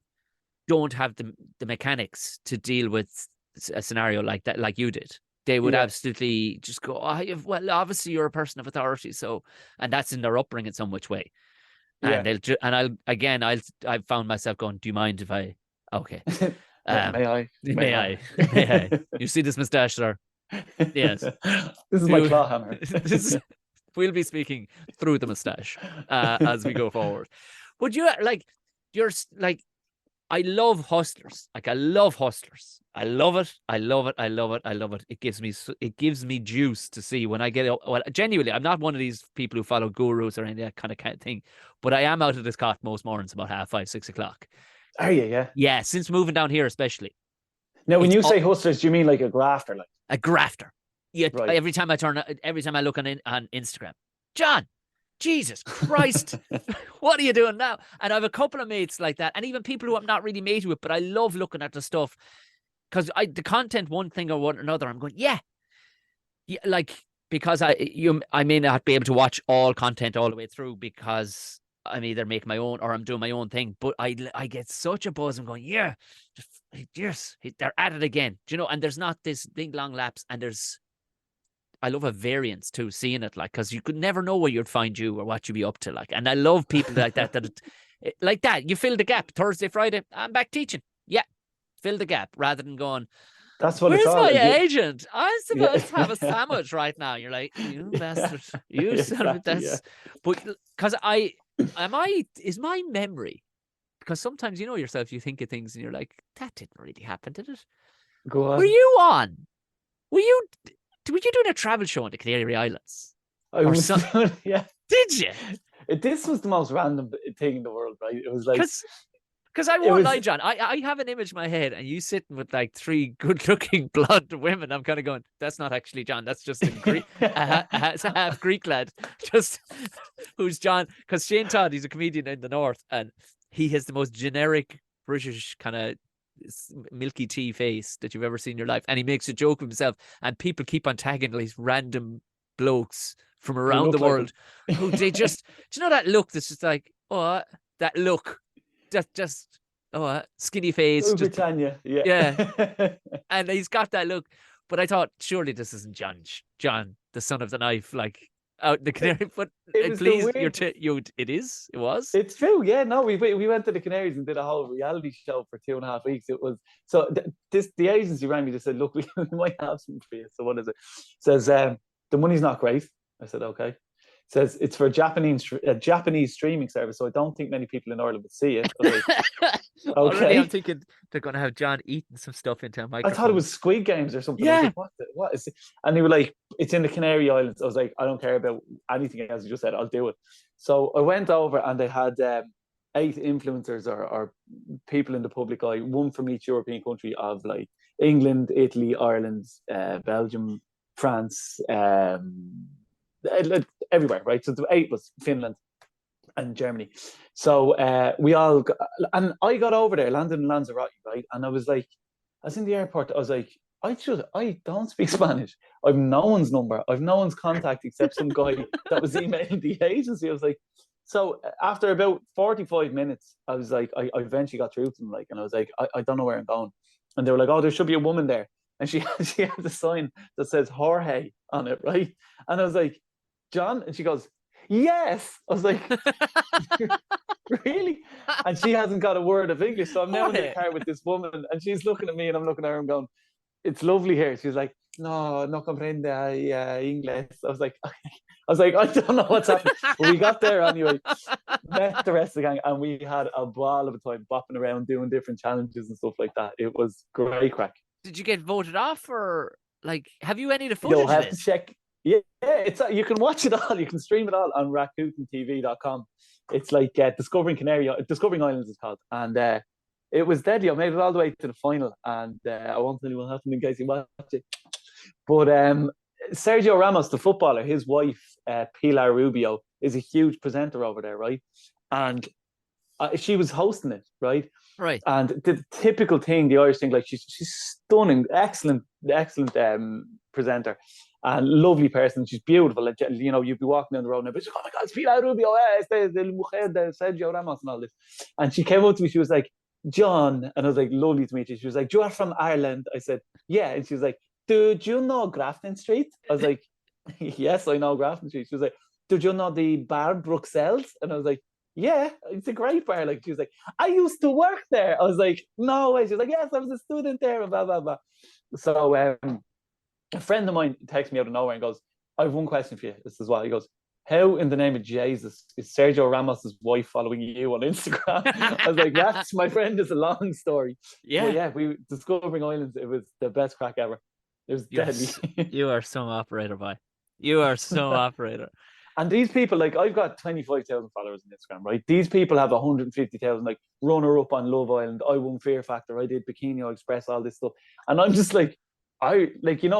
S1: don't have the mechanics to deal with a scenario like that, like you did. They would
S2: Yeah.
S1: absolutely just go, well, obviously you're a person of authority, so, and that's in their upbringing some which way. And
S2: Yeah.
S1: I've found myself going, do you mind if I, okay,
S2: May I? May
S1: may
S2: I?
S1: I, may I, you see this mustache, sir? Yes.
S2: This is my claw hammer.
S1: This, we'll be speaking through the mustache as we go forward. But you're like, I love hustlers. Like, I love hustlers. I love it. I love it. I love it. I love it. It gives me juice to see when I get out. Well, genuinely, I'm not one of these people who follow gurus or any of that kind of thing, but I am out of this cot most mornings about 5:30, 6 o'clock.
S2: Are you? Yeah.
S1: Yeah, since moving down here, especially,
S2: Now, when
S1: it's
S2: you say hustlers, do you mean like a grafter? Like,
S1: a grafter. Yeah,
S2: right.
S1: every time I look on Instagram, John, Jesus Christ, what are you doing now? And I have a couple of mates like that, and even people who I'm not really mates with, but I love looking at the stuff because the content, one thing or another, I'm going, yeah, like, because I may not be able to watch all content all the way through because I'm either making my own or I'm doing my own thing, but I get such a buzz. I'm going, yeah, yes, they're at it again, do you know? And there's not this big long lapse, and I love a variance too, seeing it, like, because you could never know where you'd find you or what you'd be up to, like. And I love people like that, like that. You fill the gap. Thursday, Friday, I'm back teaching. Yeah, fill the gap rather than going,
S2: That's what it's
S1: where's
S2: all.
S1: my
S2: Like,
S1: agent? I'm
S2: yeah.
S1: supposed to have a sandwich right now. You're like, you
S2: Yeah.
S1: bastard. You son of a,
S2: Exactly. Yeah.
S1: that's, but because is my memory, because sometimes you know yourself, you think of things and you're like, that didn't really happen, did it?
S2: Go
S1: Were
S2: on.
S1: you on? Were you doing a travel show in the Canary Islands?
S2: I
S1: Or
S2: was.
S1: some,
S2: Yeah.
S1: did you?
S2: This was the most random thing in the world, right? It was like
S1: Because I
S2: it
S1: won't
S2: was.
S1: lie, John. I have an image in my head, and you sitting with like three good-looking blonde women. I'm kind of going, that's not actually John. That's just a Greek, it's a half Greek lad, just who's John. Because Shane Todd, he's a comedian in the north, and he has the most generic British kind of milky tea face that you've ever seen in your life, and he makes a joke of himself, and people keep on tagging these random blokes from
S2: Who
S1: around the
S2: looked like him.
S1: world who they just, do you know that look that's just like, oh, that look. Just skinny face, just
S2: Britannia, yeah.
S1: yeah, and he's got that look. But I thought, surely this isn't John, the son of the knife, like out the Canary. But
S2: It was the
S1: please,
S2: weird.
S1: it was.
S2: It's true, yeah. No, we went to the Canaries and did a whole reality show for 2.5 weeks. It was so the agency rang me. They said, "Look, we might have something for you." So what is it? Says the money's not great. I said, "Okay." Says it's for a Japanese streaming service, so I don't think many people in Ireland would see it. I was like,
S1: Already, I'm
S2: okay.
S1: thinking they're gonna have John eating some stuff into a
S2: I thought it
S1: microphone.
S2: was Squid Games or something. I was
S1: Yeah,
S2: like, what is it? And they were like, it's in the Canary Islands. I was like, I don't care about anything else. You just said, I'll do it. So I went over and they had 8 influencers or people in the public eye, one from each European country of like England, Italy, Ireland, Belgium, France, everywhere, right? So the 8 was Finland and Germany. So we all got, and I got over there, landed in Lanzarote, right? And I was in the airport. I was like, I don't speak Spanish. I've no one's number. I've no one's contact except some guy that was emailing the agency. I was like, so after about 45 minutes, I was like, I eventually got through to them, like, and I was like, I don't know where I'm going. And they were like, oh, there should be a woman there. And she had a sign that says Jorge on it, right? And I was like, John? And she goes, yes. I was like, really? And she hasn't got a word of English. So I'm now in the car with this woman and she's looking at me and I'm looking at her and going, it's lovely here. She's like, no comprende English. I was like, I don't know what's happening. But we got there anyway, met the rest of the gang, and we had a ball of a time bopping around doing different challenges and stuff like that. It was great crack.
S1: Did you get voted off, or like, have you any of the footage
S2: You'll have
S1: of
S2: to
S1: this?
S2: check. Yeah, it's you can watch it all. You can stream it all on RakutenTV.com. It's like Discovering Islands is called, and it was deadly. I made it all the way to the final, and I won't tell you what happened in case you watch it. But Sergio Ramos, the footballer, his wife Pilar Rubio is a huge presenter over there, right? And she was hosting it, right?
S1: Right.
S2: And the typical thing, the Irish thing, like she's stunning, excellent presenter, and lovely person. She's beautiful. Like, you know, you'd be walking down the road and be, oh my God, it's Pilar Rubio, it's the mujer de Sergio Ramos and all this. And she came up to me, she was like, John, and I was like, lovely to meet you. She was like, you are from Ireland? I said, yeah. And she was like, do you know Grafton Street? I was like, yes, I know Grafton Street. She was like, do you know the bar Bruxelles? And I was like, yeah, it's a great bar. Like, she was like, I used to work there. I was like, no way. She was like, yes, I was a student there, and blah, blah, blah. So a friend of mine texts me out of nowhere and goes, I have one question for you. This is what he goes, how in the name of Jesus is Sergio Ramos's wife following you on Instagram? I was like, that's, my friend, is a long story.
S1: Yeah.
S2: But yeah, we Discovering Islands, it was the best crack ever. It was deadly.
S1: You are some operator, boy. You are some operator.
S2: And these people, like, I've got 25,000 followers on Instagram, right? These people have 150,000, like, runner up on Love Island. I won Fear Factor. I did Bikini Express, all this stuff. And I'm just like, I'm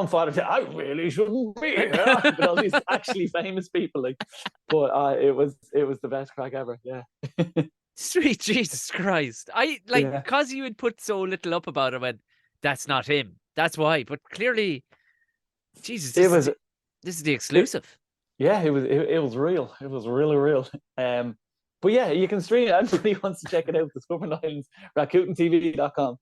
S2: Father Ted, I really shouldn't be here. But all these actually famous people, like, but it was the best crack ever. Yeah.
S1: Sweet Jesus Christ. Because you had put so little up about him, and that's not him. That's why. But clearly, Jesus, this is the exclusive.
S2: Yeah, it was real. It was really real. But yeah, you can stream it. Anybody wants to check it out, Discovering Islands, RakutenTV.com.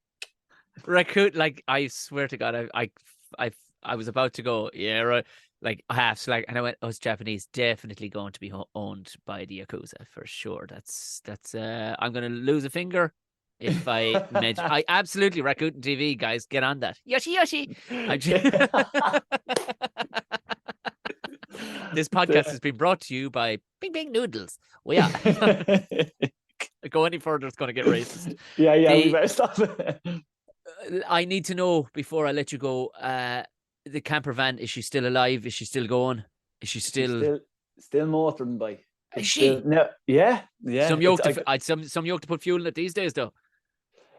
S1: Rakuten, like, I swear to God, I was about to go, yeah, right, like half slack, and I went, oh, it's Japanese, definitely going to be owned by the Yakuza for sure. That's I'm gonna lose a finger if I mention. I absolutely, Rakuten TV, guys, get on that. Yoshi. This podcast has been brought to you by Bing Noodles. Well, yeah. Go any further, it's going to get racist.
S2: Yeah, we better stop.
S1: I need to know before I let you go. The camper van, is she still alive? Is she still going? Is she still
S2: motoring by?
S1: Is she?
S2: No, yeah.
S1: Some yoke to put fuel in it these days, though.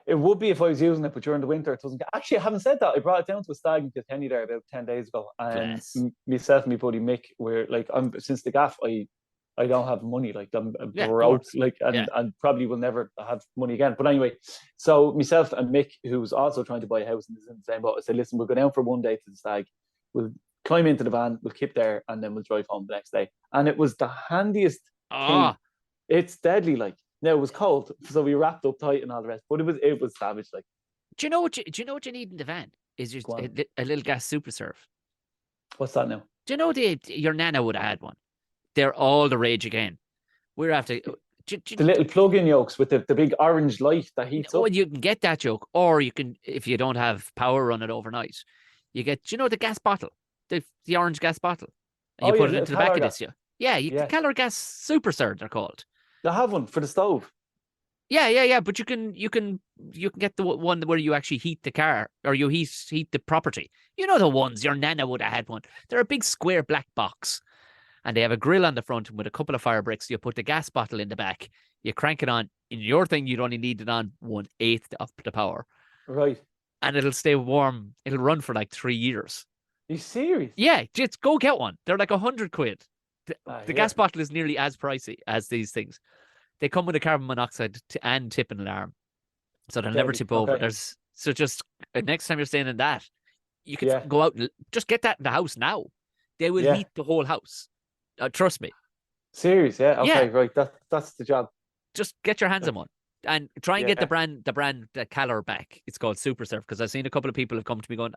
S2: It would be if I was using it, but during the winter it doesn't. Actually, I haven't said that. I brought it down to a stag in Kilkenny there about 10 days ago, and myself and my buddy Mick, we're like, since the gaff, I don't have money. Like, I'm broke, like, and probably will never have money again. But anyway, so myself and Mick, who's also trying to buy a house and is in the same boat, I said, listen, we'll go down for one day to the stag. We'll climb into the van, we'll keep there, and then we'll drive home the next day. And it was the handiest thing. It's deadly, like. No, it was cold, so we wrapped up tight and all the rest. But it was savage. Like,
S1: Do you know what you need in the van? Is just
S2: go on.
S1: a little gas super serve.
S2: What's that now?
S1: Do you know your nana would have had one? They're all the rage again. We're after.
S2: The little plug-in yolks with the big orange light that heats up.
S1: Well, you can get that joke, or you can, if you don't have power running overnight, you get, do you know, the gas bottle, the orange gas bottle, and you put it into the back of this. Yeah,
S2: Yeah.
S1: Calor gas super surge, they're called.
S2: They have one for the stove.
S1: Yeah. But you can get the one where you actually heat the car, or you heat the property. You know the ones your nana would have had one. They're a big square black box, and they have a grill on the front with a couple of fire bricks. You put the gas bottle in the back. You crank it on. In your thing, you'd only need it on 1/8 of the power.
S2: Right.
S1: And it'll stay warm. It'll run for like 3 years.
S2: Are you serious?
S1: Yeah, just go get one. They're like 100 quid. The
S2: Yeah.
S1: gas bottle is nearly as pricey as these things. They come with a carbon monoxide and tipping alarm, so they'll never
S2: Deadly.
S1: tip over.
S2: Okay.
S1: So just next time you're staying in that, you can go out and just get that in the house now. They will heat the whole house. Trust me.
S2: Serious? Yeah. Okay.
S1: Yeah.
S2: Right. That's the job.
S1: Just get your hands on one and try and get
S2: Yeah.
S1: the brand Calor back. It's called Super Surf, because I've seen a couple of people have come to me going,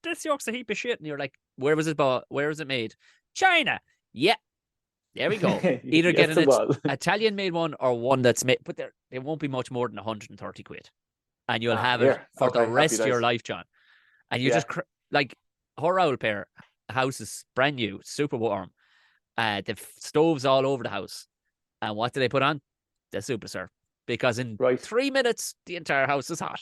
S1: this yolk's a heap of shit. And you're like, where was it bought? Where was it made? China. Yeah. There we go. Either
S2: Yes,
S1: get
S2: it was.
S1: an Italian made one or one that's made, but they won't be much more than 130 quid. And you'll have it for the rest of your life, John. And you just, like, her old pair, house is brand new, super warm. The stoves all over the house. And what do they put on? The Super Surf. Because in 3 minutes, the entire house is hot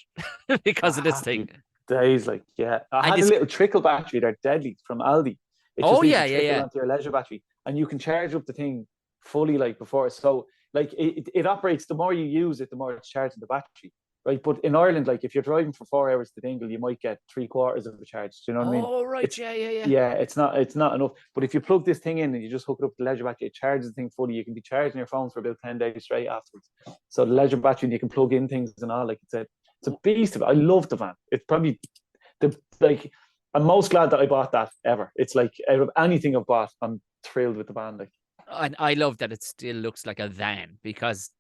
S1: because of this thing.
S2: Days, like, I had a little trickle battery. They're deadly from Aldi. It just needs to trickle onto your leisure battery, and you can charge up the thing fully, like, before. So, like, it operates. The more you use it, the more it's charging the battery, right? But in Ireland, like, if you're driving for 4 hours to Dingle, you might get 3/4 of a charge. Do you know what I mean?
S1: Oh, right.
S2: Yeah, it's not enough. But if you plug this thing in and you just hook it up to the leisure battery, it charges the thing fully. You can be charging your phone for about 10 days straight afterwards. So the leisure battery, and you can plug in things and all. Like, it's a beast of it. I love the van. It's probably I'm most glad that I bought that ever. It's like, out of anything I've bought, I'm thrilled with the van. Like,
S1: and I love that it still looks like a van, because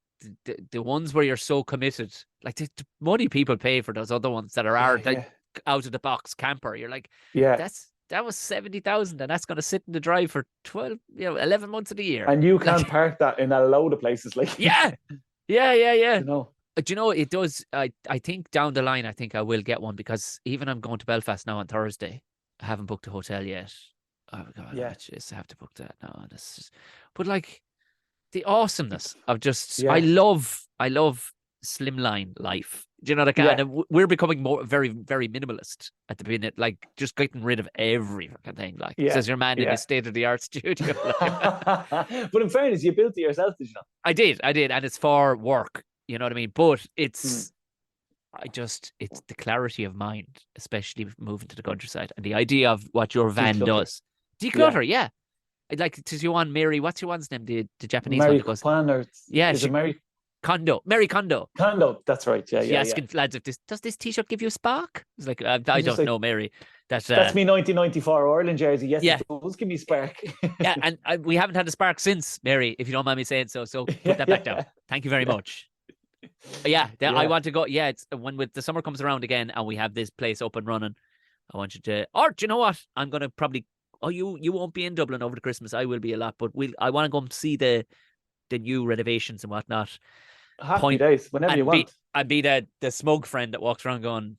S1: the ones where you're so committed, like the money people pay for those other ones that are out of the box camper, you're like, that was 70,000, and that's going to sit in the drive for 11 months of the year,
S2: and you can park that in a load of places. Like,
S1: yeah.
S2: You know.
S1: Do you know, it does? I think down the line, I think I will get one, because even I'm going to Belfast now on Thursday. I haven't booked a hotel yet. Oh God, I have to book that now. But like, the awesomeness of just, I love slimline life. Do you know, and we're becoming very, very minimalist at the minute, like just getting rid of every fucking thing. Like, says your man in his state-of-the-art studio.
S2: But in fairness, you built it yourself, did you not?
S1: I did, and it's for work. You know what I mean? But it's, it's the clarity of mind, especially moving to the countryside, and the idea of what your van does. Declutter, I'd like to you on Mary. What's your one's name? The Japanese
S2: Mary
S1: one.
S2: Kwan, Mary
S1: Kondo. Mary Kondo.
S2: Kondo, that's right.
S1: She asking lads if does this T-shirt give you a spark? It's like, I don't know, Mary. That's me
S2: 1994 Ireland jersey. Yes, it does give me spark.
S1: And we haven't had a spark since, Mary, if you don't mind me saying so. So put that back down. Thank you very much. I want to go. It's when the summer comes around again and we have this place up and running. I want you to. Or do you know what? I'm gonna probably. Oh, you won't be in Dublin over the Christmas. I will be a lot, but I want to go and see the new renovations and whatnot.
S2: Happy days, whenever you want.
S1: I'd be the smug friend that walks around going,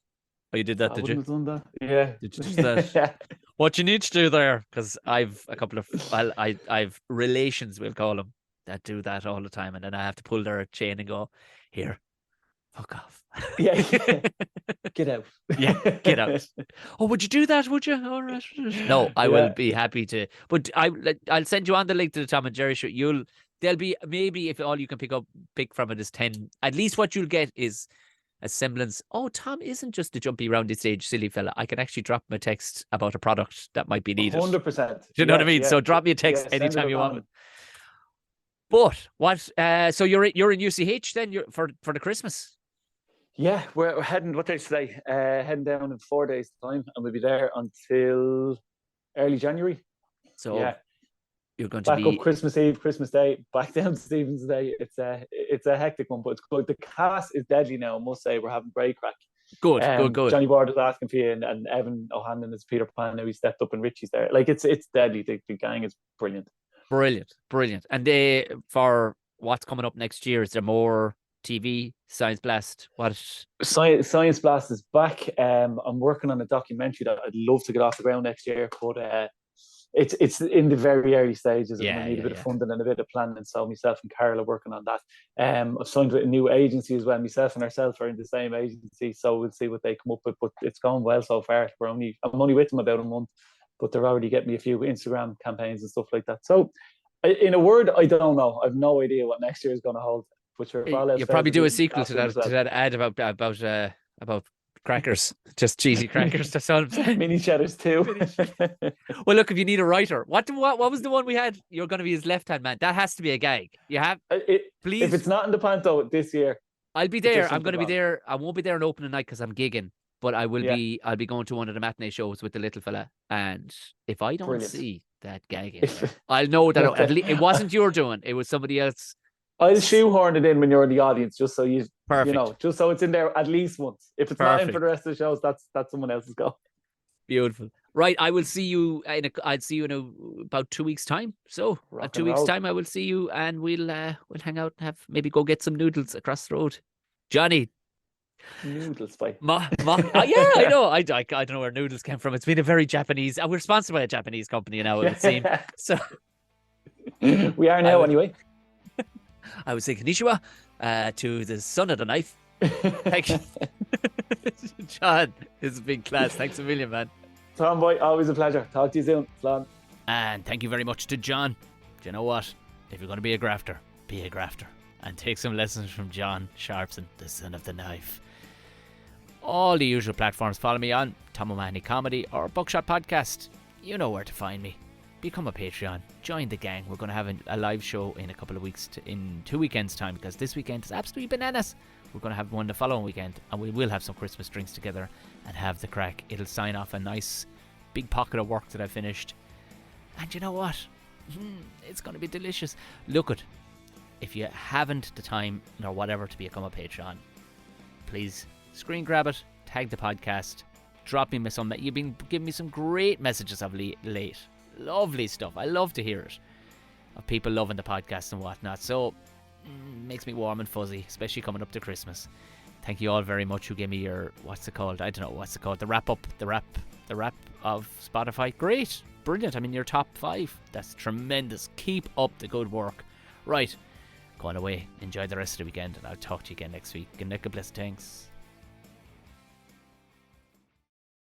S1: "Oh, you did that, did you?
S2: Have done that. Yeah.
S1: Did you do that? What you need to do there?" Because I've a couple of I've relations, we'll call them, that do that all the time, and then I have to pull their chain and go, "Here, fuck off."
S2: Get out.
S1: Get out. Oh, would you do that? Would you? All right. No, I will be happy to. But I'll send you on the link to the Tom and Jerry show. There'll be, maybe, if all you can pick from it is 10. At least what you'll get is a semblance. Oh, Tom isn't just a jumpy round stage silly fella. I can actually drop him a text about a product that might be needed.
S2: 100%.
S1: Do you know what I mean? So drop me a text anytime you want. But what? So you're in UCH then? For the Christmas?
S2: Yeah, we're heading. What day is today? Heading down in 4 days' time, and we'll be there until early January.
S1: So You're going to
S2: back up
S1: be
S2: Christmas Eve, Christmas Day, back down Stephen's Day. It's a hectic one, but it's good. The cast is deadly now. I must say we're having great crack.
S1: good.
S2: Johnny Ward is asking for you, and Evan O'Hanlon is Peter Pan. Now he stepped up, and Richie's there. Like it's deadly. The gang is brilliant.
S1: Brilliant. And for what's coming up next year, is there more TV, Science Blast? What?
S2: Science Blast is back. I'm working on a documentary that I'd love to get off the ground next year, but it's in the very early stages, and I need a bit of funding and a bit of planning. So myself and Carol are working on that. I've signed with a new agency as well. Myself and ourselves are in the same agency, so we'll see what they come up with. But it's going well so far. I'm only with them about a month, but they're already getting me a few Instagram campaigns and stuff like that. So, in a word, I don't know. I've no idea what next year is going to hold. But sure,
S1: you'll probably do a sequel to that ad about crackers, just cheesy crackers. That's all I'm saying.
S2: Mini cheddars too.
S1: Well, look, if you need a writer, what was the one we had? You're going to be his left hand man. That has to be a gag. You have please.
S2: If it's not in the panto this year,
S1: I'll be there. I'm going to be there. I won't be there on opening night because I'm gigging, but I will be. I'll be going to one of the matinee shows with the little fella, and if I don't see that gag in there, I'll know that at least it wasn't your doing. It was somebody else.
S2: I'll shoehorn it in when you're in the audience, just so
S1: perfect.
S2: Just so it's in there at least once. If it's not in for the rest of the shows, that's someone else's go.
S1: Beautiful. Right, I will see you. I'll see you in about 2 weeks' time. So, in 2 weeks' time, I will see you, and we'll hang out and maybe go get some noodles across the road. Johnny.
S2: Noodles, bye.
S1: Yeah, I know. I don't know where noodles came from. It's been a very Japanese. We're sponsored by a Japanese company now, it would seem. So
S2: we are now, anyway.
S1: I would say konnichiwa to the son of the knife. Thank you. John, this has been class. Thanks a million, man.
S2: Tom boy, always a pleasure. Talk to you soon. Slán.
S1: And thank you very much to John. Do you know what? If you're going to be a grafter, be a grafter. And take some lessons from John Sharpson, the son of the knife. All the usual platforms. Follow me on Tom O'Mahony Comedy or Buckshot Podcast. You know where to find me. Become a Patreon. Join the gang. We're going to have a live show in a couple of weeks, in 2 weekends' time, because this weekend is absolutely bananas. We're going to have one the following weekend, and we will have some Christmas drinks together and have the crack. It'll sign off a nice big pocket of work that I finished. And you know what? It's going to be delicious. Look it. If you haven't the time or whatever to become a Patreon, please screen grab it, tag the podcast, drop me some. You've been giving me some great messages of late. Lovely stuff. I love to hear it, of people loving the podcast and whatnot. So makes me warm and fuzzy, especially coming up to Christmas. Thank you all very much who gave me your what's it called the wrap up, the wrap of Spotify. Great, brilliant. I'm in your top 5. That's tremendous. Keep up the good work. Right, going away. Enjoy the rest of the weekend, and I'll talk to you again next week. Good night, God bless. Thanks.